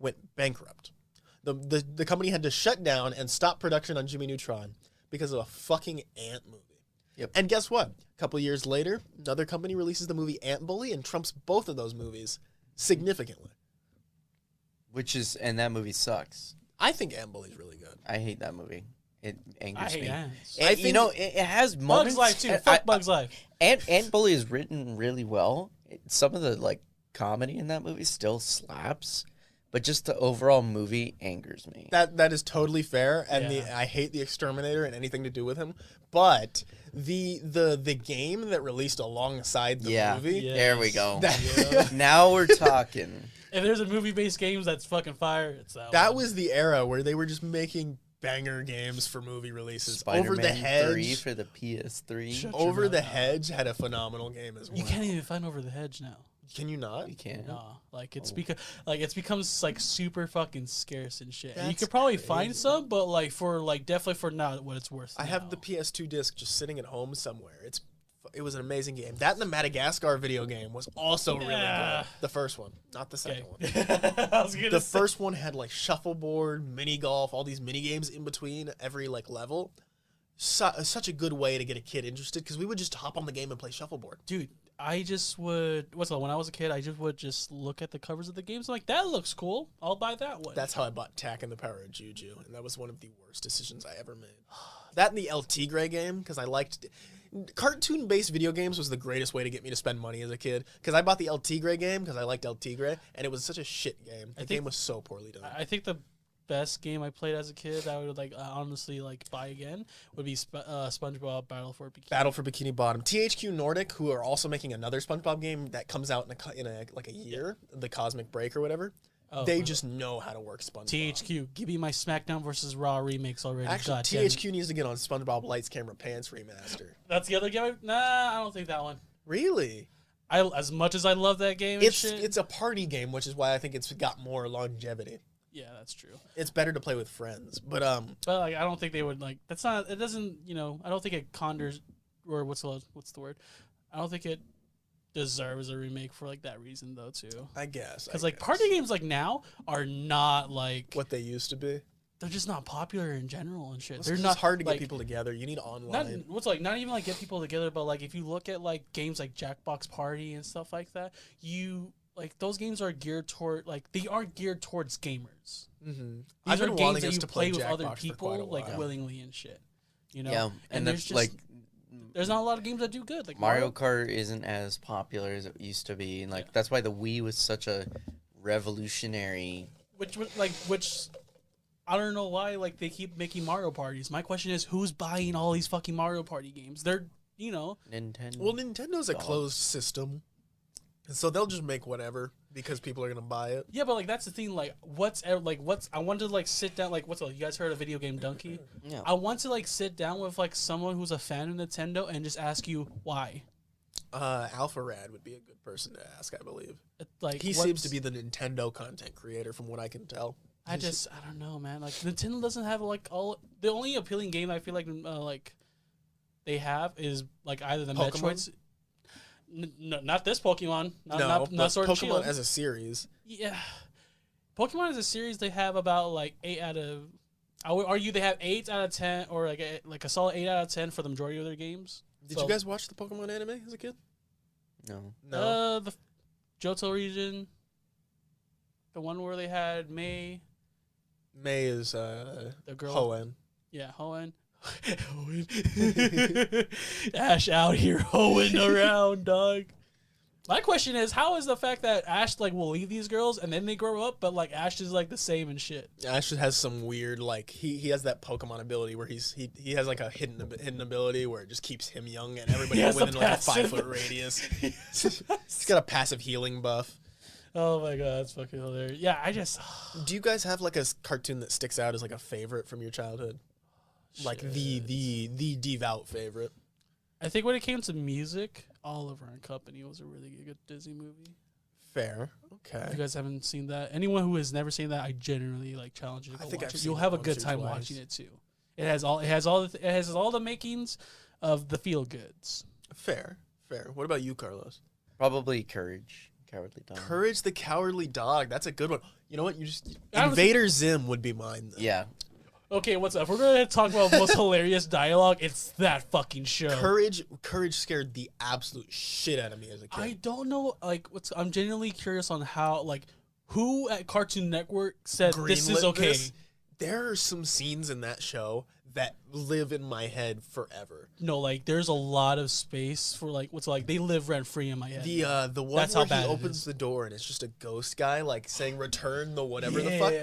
went bankrupt. The company had to shut down and stop production on Jimmy Neutron because of a fucking ant movie. Yep. And guess what? A couple years later, another company releases the movie Ant Bully and trumps both of those movies significantly. And that movie sucks. I think Ant Bully is really good. I hate that movie. It angers me. Ants. It has moments. Bug's Life too. Fuck Bug's Life. Ant Bully is written really well. Some of the comedy in that movie still slaps, but just the overall movie angers me. That is totally fair, and I hate the Exterminator and anything to do with him. But the game that released alongside the movie, there we go. Now we're talking. If there's a movie-based games that's fucking fire, it's that. That was the era where they were just making banger games for movie releases. Spider-Man Over the Hedge 3 for the PS3. Over the Hedge had a phenomenal game as well. You can't even find Over the Hedge now. Can you not? You can't. No, it's becomes super fucking scarce and shit. And you could probably find some, but definitely for not what it's worth. I have the PS2 disc just sitting at home somewhere. It was an amazing game. That and the Madagascar video game was also really good. The first one, not the second one. The first one had shuffleboard, mini golf, all these mini games in between every level. Such a good way to get a kid interested because we would just hop on the game and play shuffleboard. Dude, I just would. When I was a kid, I just would look at the covers of the games. I'm like, that looks cool. I'll buy that one. That's how I bought Tak and the Power of Juju, and that was one of the worst decisions I ever made. That and the El Tigre game because I liked. Cartoon-based video games was the greatest way to get me to spend money as a kid because I bought the El Tigre game because I liked El Tigre, and it was such a shit game. The game was so poorly done. I think the best game I played as a kid that I would honestly buy again would be SpongeBob Battle for Bikini. Battle for Bikini Bottom. THQ Nordic, who are also making another SpongeBob game that comes out in a year, the Cosmic Break or whatever. They just know how to work SpongeBob. THQ, give me my SmackDown vs. Raw remakes already. Actually, THQ needs to get on SpongeBob Lights Camera Pants remaster. That's the other game? Nah, I don't think that one. Really? As much as I love that game, it's a party game, which is why I think it's got more longevity. Yeah, that's true. It's better to play with friends, but I don't think they would that's not. It doesn't. I don't think it condors or what's the word? I don't think it deserves a remake for that reason though too. I guess because party games now are not what they used to be. They're just not popular in general and shit. They're not hard to get people together. You need online. Not even get people together, but if you look at games like Jackbox Party and stuff like that, those games are geared toward they are geared towards gamers. Mm-hmm. These are games that you play with other people willingly and shit. Yeah, and there's there's not a lot of games that do good. Mario Kart isn't as popular as it used to be, and that's why the Wii was such a revolutionary. Which I don't know why they keep making Mario parties. My question is, who's buying all these fucking Mario Party games? They're Nintendo. Well, Nintendo's a closed system, so they'll just make whatever because people are gonna buy it. Yeah, but that's the thing. I want to sit down. You guys heard of video game Donkey? Yeah. I want to sit down with someone who's a fan of Nintendo and just ask you why. Alpha Rad would be a good person to ask, I believe. He seems to be the Nintendo content creator, from what I can tell. I don't know, man. Nintendo doesn't have all the only appealing game I feel they have is either the Pokemon? Metroids. Not this Pokemon. Not Sword Pokemon and Shield. as a series. Yeah, Pokemon as a series, they have about 8 out of. I would argue they have 8 out of 10, or a solid 8 out of 10 for the majority of their games. Did you guys watch the Pokemon anime as a kid? No. The Johto region. The one where they had May. May is The girl. Hoenn. Yeah, Hoenn. Hoenn. Ash out here hoeing around, dog. My question is, how is the fact that Ash like will leave these girls and then they grow up, but like Ash is like the same and shit? Ash has some weird like he has that Pokemon ability where he has like a hidden ability where it just keeps him young and everybody within like a 5-foot radius. He's got a passive healing buff. Oh my god, that's fucking hilarious. Yeah, I just. Do you guys have like a cartoon that sticks out as like a favorite from your childhood? Like the devout favorite. I think when it came to music, Oliver and Company was a really good Disney movie. Fair. Okay. If you guys haven't seen that, anyone who has never seen that, I generally like challenge you to go watch it. You'll have a good time watching it too. It has all the makings of the feel goods. Fair. What about you, Carlos? Probably Courage, Cowardly Dog. Courage the Cowardly Dog. That's a good one. You know what? Invader Zim would be mine. Though. Yeah. Okay, what's up? If we're gonna talk about most hilarious dialogue, it's that fucking show. Courage scared the absolute shit out of me as a kid. I don't know, like, I'm genuinely curious on how, like, who at Cartoon Network said this is okay. There are some scenes in that show that live in my head forever. No, like, there's a lot of space for, like, they live rent free in my head. The one where he opens the door and it's just a ghost guy, like, saying return the whatever the fuck.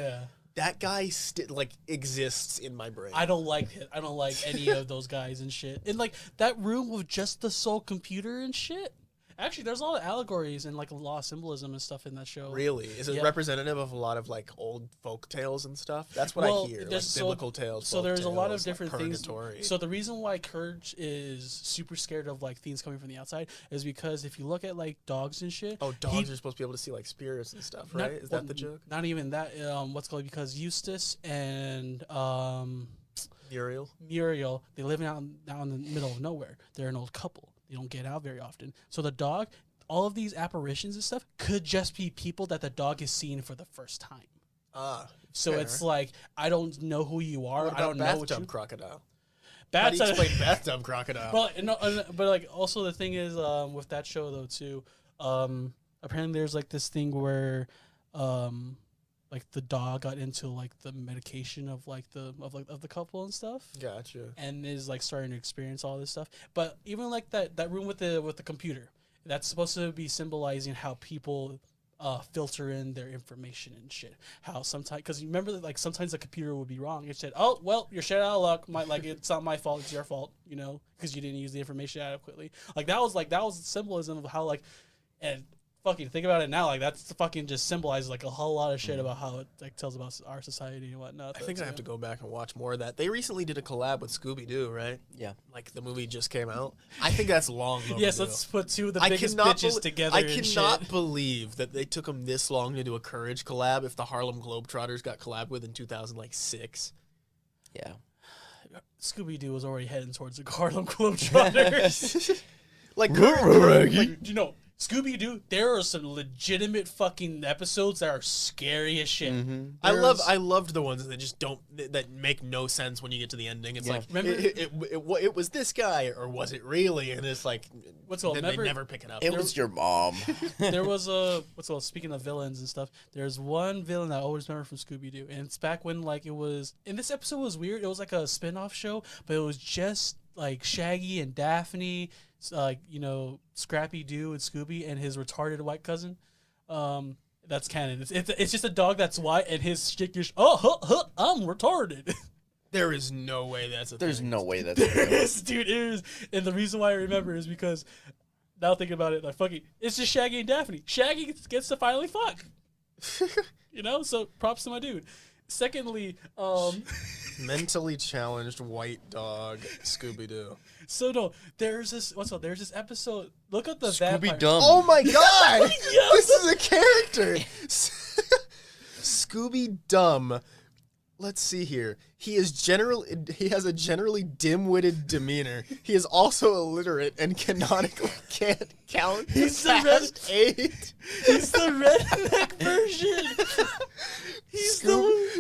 That guy exists in my brain. I don't like it. I don't like any of those guys and shit. And like that room with just the sole computer and shit. Actually, there's a lot of allegories and like a lot of symbolism and stuff in that show. Really? Is it representative of a lot of like old folk tales and stuff? That's what I hear. Like biblical tales. So there's a lot of different things. So the reason why Courage is super scared of like things coming from the outside is because if you look at like dogs and shit. Oh, dogs are supposed to be able to see like spirits and stuff, right? Is that the joke? Not even that. Because Eustace and Muriel, they live out in the middle of nowhere. They're an old couple. They don't get out very often. So the dog, all of these apparitions and stuff could just be people that the dog is seeing for the first time. So it's like, I don't know who you are. I don't know what you... Bathtub crocodile. How do you explain bathtub crocodile? Well, no, but like also the thing is with that show though too, apparently there's like this thing where like the dog got into like the medication of like of the couple and stuff. Gotcha. And is like starting to experience all this stuff. But even like that room with the computer, that's supposed to be symbolizing how people filter in their information and shit. How sometimes, because you remember that like sometimes the computer would be wrong. It said, "Oh well, you're shit out of luck. It's not my fault. It's your fault. You know, because you didn't use the information adequately." Like that was symbolism of how like and. Fucking think about it now, like that's fucking just symbolizes like a whole lot of shit about how it like tells about our society and whatnot. I think I have to go back and watch more of that. They recently did a collab with Scooby-Doo, right? Yeah. Like the movie just came out. I think that's long overdue. Yes, let's put two of the biggest bitches together. I cannot believe that they took them this long to do a Courage collab if the Harlem Globetrotters got collabed with in 2006. Yeah. Scooby-Doo was already heading towards the Harlem Globetrotters. like, you know, Scooby-Doo, there are some legitimate fucking episodes that are scary as shit. Mm-hmm. I loved the ones that just that make no sense when you get to the ending. It's like, remember it was this guy, or was it really? And it's like, they never pick it up. It was your mom. There was speaking of villains and stuff, there's one villain that I always remember from Scooby-Doo, and it's back when like it was, and this episode was weird. It was like a spin-off show, but it was just like Shaggy and Daphne, like, you know, Scrappy Doo and Scooby and his retarded white cousin. That's canon. It's just a dog that's white and his shit is, I'm retarded. There is no way that's a There's thing. no way that's a thing. Dude, it is. And the reason why I remember is because now thinking about it, like fucking, it's just Shaggy and Daphne. Shaggy gets to finally fuck. You know, so props to my dude. Secondly, mentally challenged white dog Scooby-Doo. So no, there's this episode. Look at the Scooby Dumb. Oh my god! This is a character. Scooby Dumb. Let's see here. He has a generally dim-witted demeanor. He is also illiterate and canonically can't count past 8. He's the redneck version.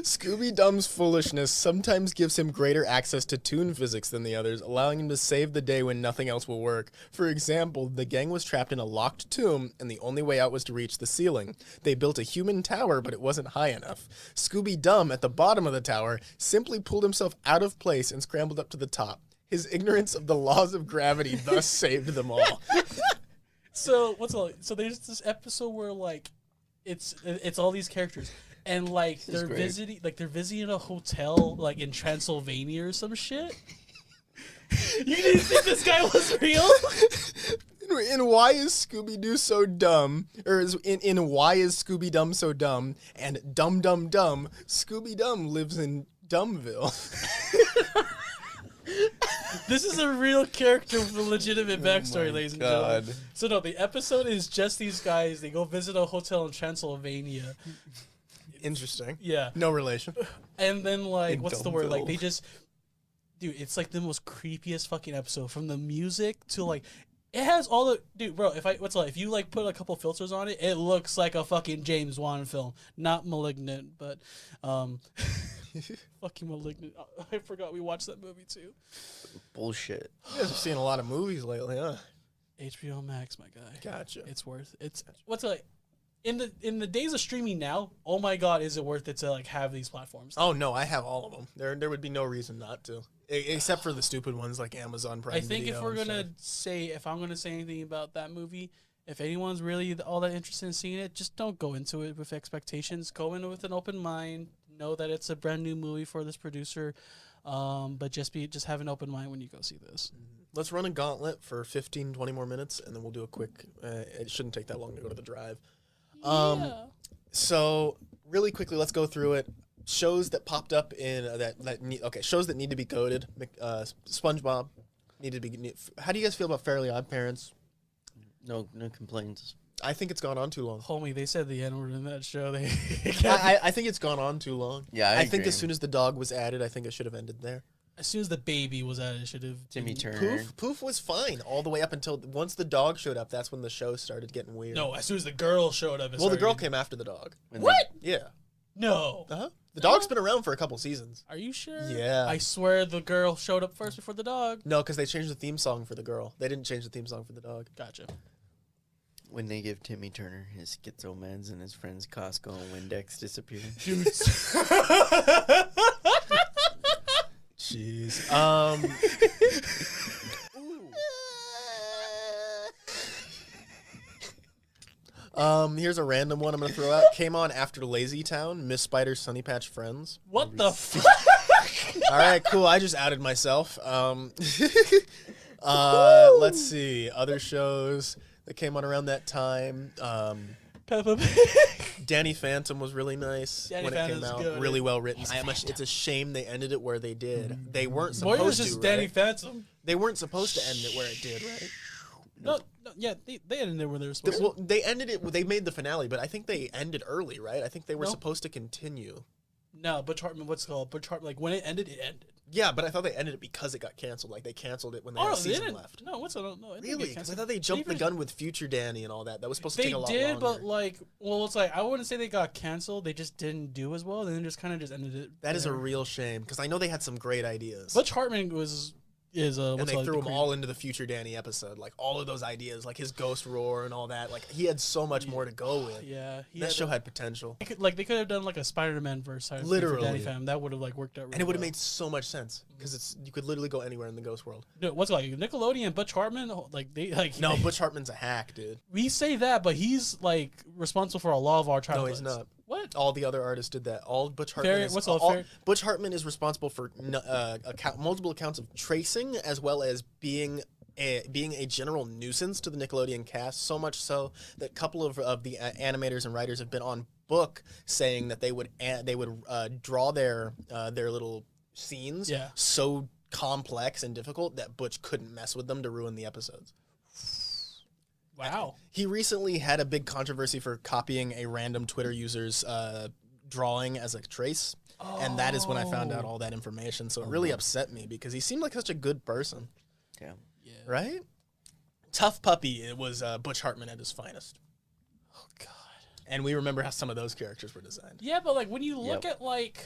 Scooby-Dum's foolishness sometimes gives him greater access to tune physics than the others, allowing him to save the day when nothing else will work. For example, the gang was trapped in a locked tomb, and the only way out was to reach the ceiling. They built a human tower, but it wasn't high enough. Scooby-Dum, at the bottom of the tower, simply pulled himself out of place and scrambled up to the top. His ignorance of the laws of gravity thus saved them all. So there's this episode where like it's all these characters and like they're visiting a hotel like in Transylvania or some shit. You didn't think this guy was real? In Why is Scooby-Doo so dumb? Or in Why is Scooby-Dum so dumb? And Dum Dum Dum, Scooby-Dum lives in Dumbville. This is a real character with a legitimate backstory, ladies and gentlemen. So no, the episode is just these guys. They go visit a hotel in Transylvania. Interesting. Yeah. No relation. And then like, In what's the word? Like Dumbville. they just, dude, it's like the most creepiest fucking episode. From the music to like, it has all the dude, bro. If you like put a couple filters on it, it looks like a fucking James Wan film. Not Malignant, but fucking Malignant. I forgot we watched that movie too. Bullshit. You guys have seen a lot of movies lately, huh? HBO Max, my guy. Gotcha. It's worth it's what's like in the days of streaming now. Oh my god, is it worth it to like have these platforms? Oh no, I have all of them. There would be no reason not to, except for the stupid ones like Amazon Prime. I think Video if I'm gonna say anything about that movie, if anyone's really all that interested in seeing it, just don't go into it with expectations. Go in with an open mind. Know that it's a brand new movie for this producer, but just have an open mind when you go see this. Let's run a gauntlet for 15, 20 more minutes, and then we'll do a quick. It shouldn't take that long to go to the drive. Yeah. So really quickly, let's go through it. Shows that popped up in shows that need to be coded. SpongeBob needed to be. How do you guys feel about Fairly Odd Parents? No complaints. I think it's gone on too long. Homie, they said the N-word in that show. I think it's gone on too long. Yeah, I think agree. as soon as the dog was added, I think it should have ended there. As soon as the baby was at it, should have Timmy Turner. Poof was fine all the way up until once the dog showed up. That's when the show started getting weird. No, as soon as the girl showed up. Well, the girl came after the dog. What? Yeah. No. Uh huh. The dog's been around for a couple seasons. Are you sure? Yeah. I swear the girl showed up first before the dog. No, because they changed the theme song for the girl. They didn't change the theme song for the dog. Gotcha. When they give Timmy Turner his schizo meds and his friends Costco and Windex disappear. Jeez. Here's a random one I'm gonna throw out. Came on after Lazy Town, Miss Spider's Sunny Patch Friends. What the fuck? All right, cool. I just outed myself. Let's see other shows that came on around that time. Peppa Pig. Danny Phantom was really nice Danny when it came Phantom's out. good. Really well written. It's a shame they ended it where they did. They weren't Boy, supposed it was to. just Right? Danny Phantom. They weren't supposed to end it where it did, right? No, yeah, they ended it where they were supposed to. Well, they ended it. They made the finale, but I think they ended early, right? I think they were No. supposed to continue. No, Butch Hartman, what's it called? Butch Hartman, like when it ended, it ended. Yeah, but I thought they ended it because it got canceled. Like they canceled it when they had a they season didn't. left. No, what's it? No, it didn't Really? get Because I canceled. thought they jumped the gun with Future Danny and all that. That was supposed to They take a lot did, longer. but like, well, it's like I wouldn't say they got canceled. They just didn't do as well. Then they just kind of just ended it. That is a there. real shame because I know they had some great ideas. Butch Hartman is and what's they it called? threw The them all into the Future Danny episode. Like all of those ideas, like his ghost roar and all that. Like he had so much more to go with. Yeah, That show had potential. they could have done like a Spider-Man verse. Literally. Danny Phantom. That would have like worked out. Really And it would have well. made so much sense because you could literally go anywhere in the ghost world. Dude, what's it like Nickelodeon, Butch Hartman, like they like No, Butch Hartman's a hack, dude. we say that, but he's like responsible for a lot of our No, childhoods. he's not. What? All the other artists did that. All Butch Hartman Butch Hartman is responsible for multiple accounts of tracing as well as being a general nuisance to the Nickelodeon cast. So much so that a couple of the animators and writers have been on book saying that they would draw their little scenes so complex and difficult that Butch couldn't mess with them to ruin the episodes. Wow. He recently had a big controversy for copying a random Twitter user's drawing as a trace. And that is when I found out all that information. So it really upset me because he seemed like such a good person. Yeah. Right? Tough puppy. It was Butch Hartman at his finest. Oh God. And we remember how some of those characters were designed. Yeah, but like when you look at like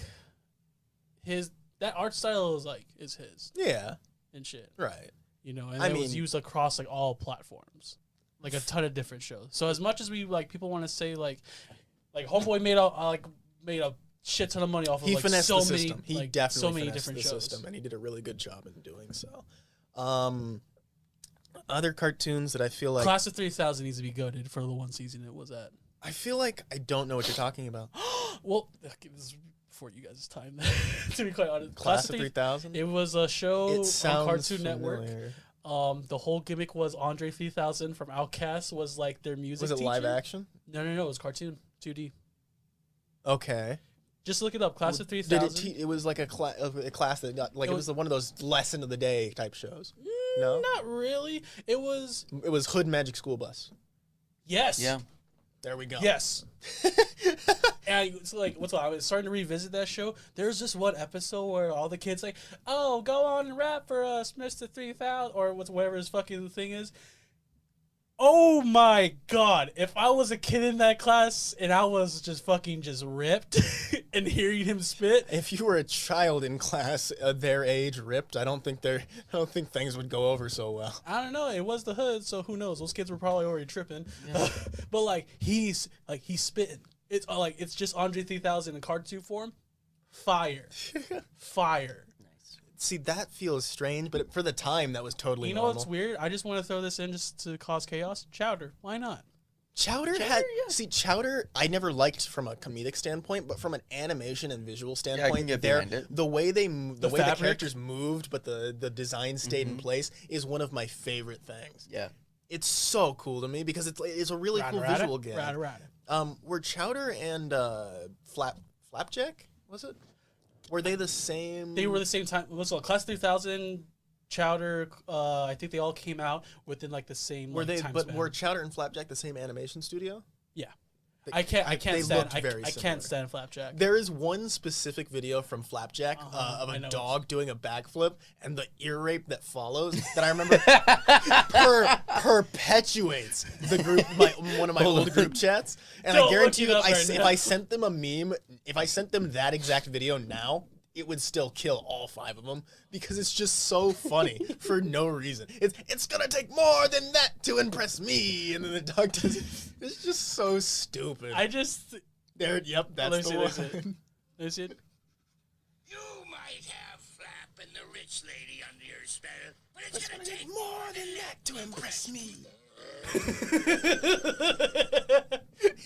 that art style is his. Yeah. And shit. Right. You know, and it was used across like all platforms. Like a ton of different shows. So as much as we like people want to say like Homeboy made a shit ton of money off of like so many he definitely so many finessed different the shows. system, and he did a really good job in doing so. Other cartoons that I feel like Class of 3000 needs to be goated for the one season it was at. I feel like I don't know what you're talking about. Well, okay, this is before you guys' time. To be quite honest, Class of 3000. It was a show on Cartoon familiar. Network. The whole gimmick was Andre 3000 from Outkast was like their music. Was it teacher. live action? No, it was cartoon 2D. Okay. Just look it up. Class of 3000. It was like a class that got like it was one of those lesson of the day type shows. No, not really. It was Hood Magic School Bus. Yes. Yeah. There we go. Yes. And it's like, I was starting to revisit that show. There's just one episode where all the kids like, "Oh, go on and rap for us, Mr. 3000," or whatever his fucking thing is. Oh my God! If I was a kid in that class and I was just ripped and hearing him spit, if you were a child in class their age ripped, I don't think things would go over so well. I don't know. It was the hood, so who knows? Those kids were probably already tripping. Yeah. But like he's spitting. It's just Andre 3000 in cartoon form. Fire. See, that feels strange, but for the time, that was totally normal. What's weird? I just want to throw this in just to cause chaos. Chowder. Why not? Chowder, Chowder, I never liked from a comedic standpoint, but from an animation and visual standpoint, the way the characters moved, but the design stayed in place is one of my favorite things. Yeah. It's so cool to me because it's a really cool visual game. Were Chowder and Flapjack, was it? Were they the same? They were the same time. So Class 3000, Chowder, I think they all came out within like the same. Time span. Were Chowder and Flapjack the same animation studio? Yeah. I can't stand Flapjack. There is one specific video from Flapjack of a dog doing a backflip and the ear rape that follows that I remember perpetuates the group, one of my old group chats. And I guarantee you, if I sent them a meme, if I sent them that exact video now, it would still kill all 5 of them because it's just so funny for no reason. It's gonna take more than that to impress me, and then the dog does. It's just so stupid. That's the one. There's it. You might have Flap and the rich lady under your spell, but it's gonna take more than that to impress me.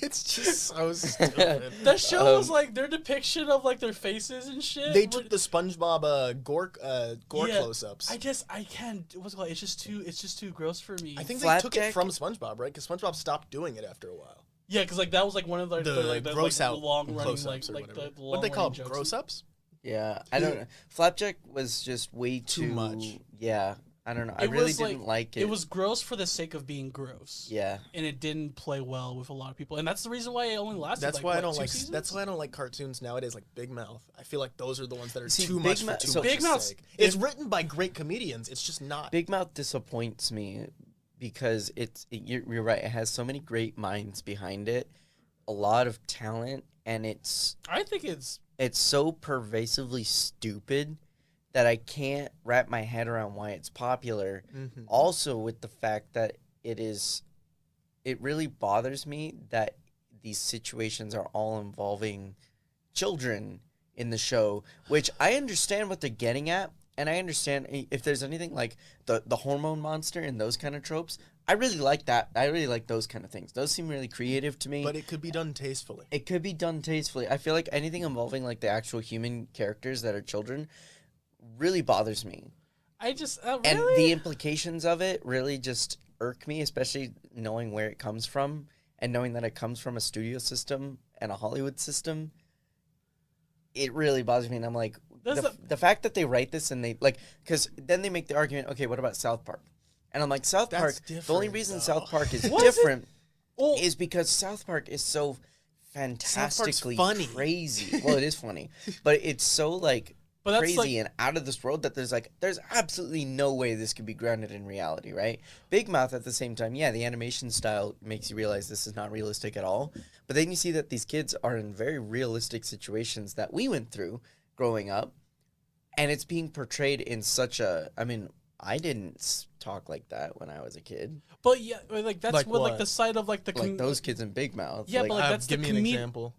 It's just so stupid. That show was like their depiction of like their faces and shit. They took the SpongeBob gore close-ups. I can't. What's it called? It's just too gross for me. I think they took it from SpongeBob, right? Because SpongeBob stopped doing it after a while. Yeah, because like that was like one of the gross out long running what they call them? Gross ups? Yeah, I don't know. Flapjack was just way too much. Yeah. I don't know. I really didn't like it. It was gross for the sake of being gross. Yeah. And it didn't play well with a lot of people. And that's the reason why it only lasted That's why I don't like cartoons nowadays like Big Mouth. I feel like those are the ones that are too much for too much sake. It's written by great comedians. It's just not. Big Mouth disappoints me because you're right. It has so many great minds behind it, a lot of talent, and I think it's so pervasively stupid that I can't wrap my head around why it's popular. Mm-hmm. Also, with the fact that it really bothers me that these situations are all involving children in the show, which I understand what they're getting at, and I understand if there's anything like the hormone monster and those kind of tropes. I really like that. I really like those kind of things. Those seem really creative to me. But it could be done tastefully. I feel like anything involving like the actual human characters that are children really bothers me. And the implications of it really just irk me, especially knowing where it comes from and knowing that it comes from a studio system and a Hollywood system. It really bothers me, and I'm like, the fact that they write this and they like, because then they make the argument, okay, what about South Park? And I'm like, South Park, the only reason South Park is different is because South Park is so fantastically funny. crazy. Well, it is funny, but it's so like crazy and out of this world that there's absolutely no way this could be grounded in reality, right? Big Mouth at the same time, yeah, the animation style makes you realize this is not realistic at all. But then you see that these kids are in very realistic situations that we went through growing up, and it's being portrayed in such a. I mean, I didn't talk like that when I was a kid. But yeah, like that's Like what what? like the side of like the Like those kids in Big Mouth. Yeah, but like that's give the me an example.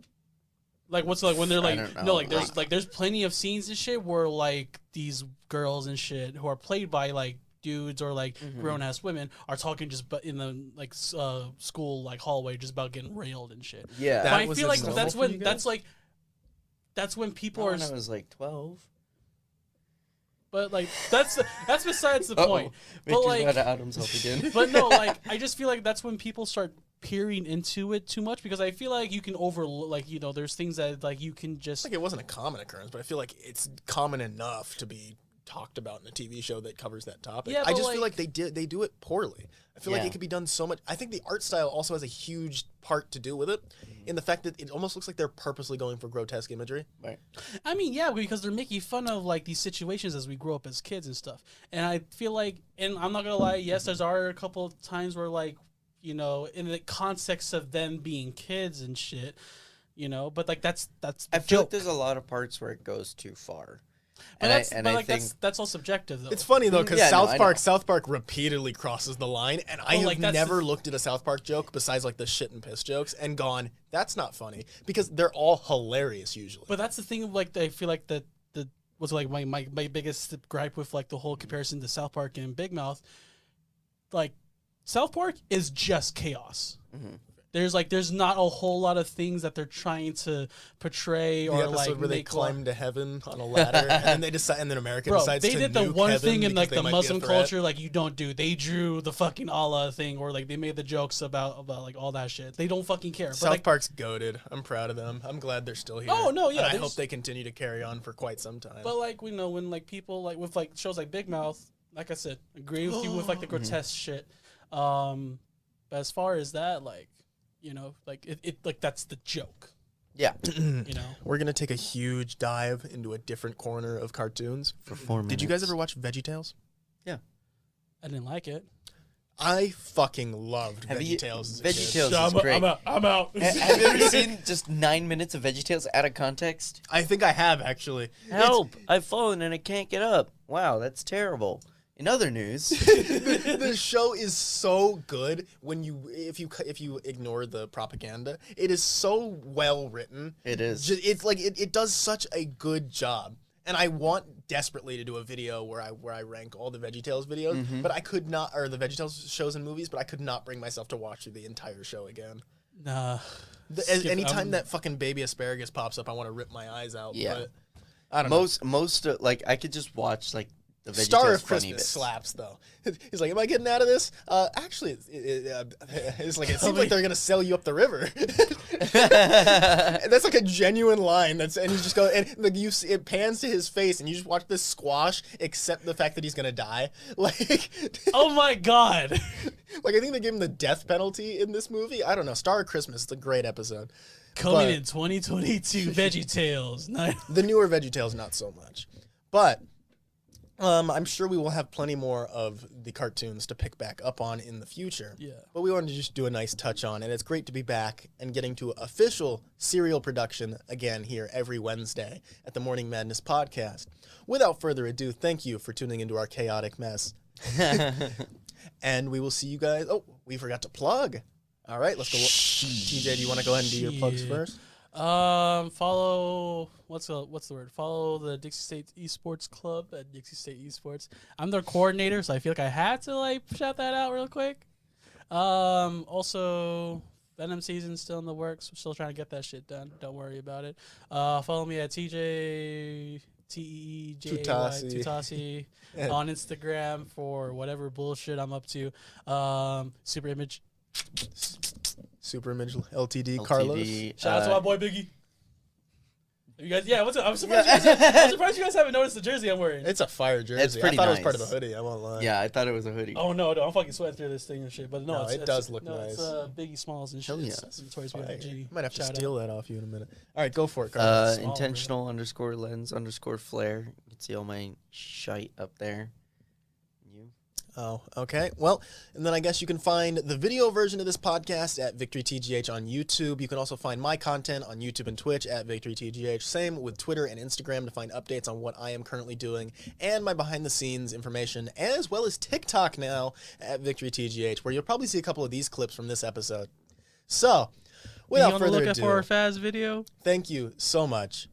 Like what's like when they're like don't know, no like there's plenty of scenes and shit where like these girls and shit who are played by like dudes or like grown ass women are talking just but in the like school like hallway just about getting railed and shit. Yeah, But I was feel like normal that's for when you guys? that's when people Not are. when I was like 12. But like that's besides the point. But Victor's like, about to out himself again. but no, like I just feel like that's when people start peering into it too much because I feel like you can overlook, like there's things that like you can just. Like it wasn't a common occurrence, but I feel like it's common enough to be talked about in a TV show that covers that topic. Yeah, I but just feel like they do it poorly. I feel like Yeah. it could be done so much. I think the art style also has a huge part to do with it, in the fact that it almost looks like they're purposely going for grotesque imagery. Right. I mean, yeah, because they're making fun of like these situations as we grow up as kids and stuff. And I feel like, and I'm not gonna lie, yes, there's are a couple of times where like, in the context of them being kids and shit, but like that's the I feel joke. like there's a lot of parts where it goes too far. But I think that's all subjective though. It's funny though because Yeah, no, I know. South Park repeatedly crosses the line, and I have like, that's never the- looked at a South Park joke besides like the shit and piss jokes and gone, that's not funny, because they're all hilarious usually. But that's the thing of like I feel like the what's like my biggest gripe with like the whole comparison to South Park and Big Mouth, like South Park is just chaos. There's not a whole lot of things that they're trying to portray The or episode like where they make climb to heaven on a ladder, and then they decide, and then America Bro, decides they to did the nuke one heaven thing in because like they the might be a Muslim threat. culture like you don't do. They drew the fucking Allah thing or like they made the jokes about like all that shit. They don't fucking care. But South like, Park's goated. I'm proud of them. I'm glad they're still here. Oh, no, yeah, And I there's- hope they continue to carry on for quite some time. but like we know when like people like with like shows like Big Mouth, like I said, agree with you with like the grotesque shit. But as far as that, like like it like that's the joke. yeah. We're gonna take a huge dive into a different corner of cartoons. For 4 minutes. Did you guys ever watch VeggieTales? I didn't like it. I fucking loved Have you- VeggieTales as a kid. VeggieTales is great. I'm out. Have you ever seen just 9 minutes of VeggieTales out of context? I think I have actually. Help! I've fallen and I can't get up. Wow, that's terrible. In other news, The show is so good when if you ignore the propaganda. It is so well written. it is. It's like it does such a good job. And I want desperately to do a video where I rank all the VeggieTales videos, but I could not, or the VeggieTales shows and movies, but I could not bring myself to watch through the entire show again. Nah. Anytime that fucking baby asparagus pops up, I want to rip my eyes out. Yeah. But I don't know. most like I could just watch like the VeggieTales Star of funny Christmas bits. slaps though. He's like, "Am I getting out of this?" Actually, it's like it seems like they're gonna sell you up the river. And that's like a genuine line. And you just go and like it pans to his face, and you just watch this squash, accept the fact that he's gonna die. Like, Oh my god. like I think they gave him the death penalty in this movie. I don't know. Star of Christmas. It's a great episode. Coming But- in 2022, VeggieTales. Nice. The newer VeggieTales, not so much. But I'm sure we will have plenty more of the cartoons to pick back up on in the future. Yeah. But we wanted to just do a nice touch on, and it's great to be back and getting to official serial production again here every Wednesday at the Morning Madness podcast. Without further ado, thank you for tuning into our chaotic mess. And we will see you guys. Oh, we forgot to plug. All right, let's go. TJ, do you want to go ahead and do your plugs Shit. first? Follow what's the word? Follow the Dixie State Esports Club at Dixie State Esports. I'm their coordinator, so I feel like I had to like shout that out real quick. Also Venom season's still in the works. We're still trying to get that shit done. Don't worry about it. Follow me at TJ TEEJAY Tutasi on Instagram for whatever bullshit I'm up to. Super Image. Super Image LTD, Carlos. Shout out to my boy Biggie. You guys, yeah. I'm surprised. I'm surprised you guys haven't noticed the jersey I'm wearing. It's a fire jersey. It's pretty I thought nice. it was part of a hoodie. I won't lie. Yeah, I thought it was a hoodie. Oh no, I'm fucking sweating through this thing and shit. But no, it does look nice. It's Biggie Smalls and shit. Hell yeah. It's Notorious B.I.G. I might have to Shout steal that off you in a minute. All right, go for it, Carlos. Intentional _ lens _ flare. You can see all my shite up there. You? Oh, okay. Well, and then I guess you can find the video version of this podcast at VictoryTGH on YouTube. You can also find my content on YouTube and Twitch at VictoryTGH. Same with Twitter and Instagram to find updates on what I am currently doing and my behind-the-scenes information, as well as TikTok now at VictoryTGH, where you'll probably see a couple of these clips from this episode. So, without further ado, for our Faz video. Thank you so much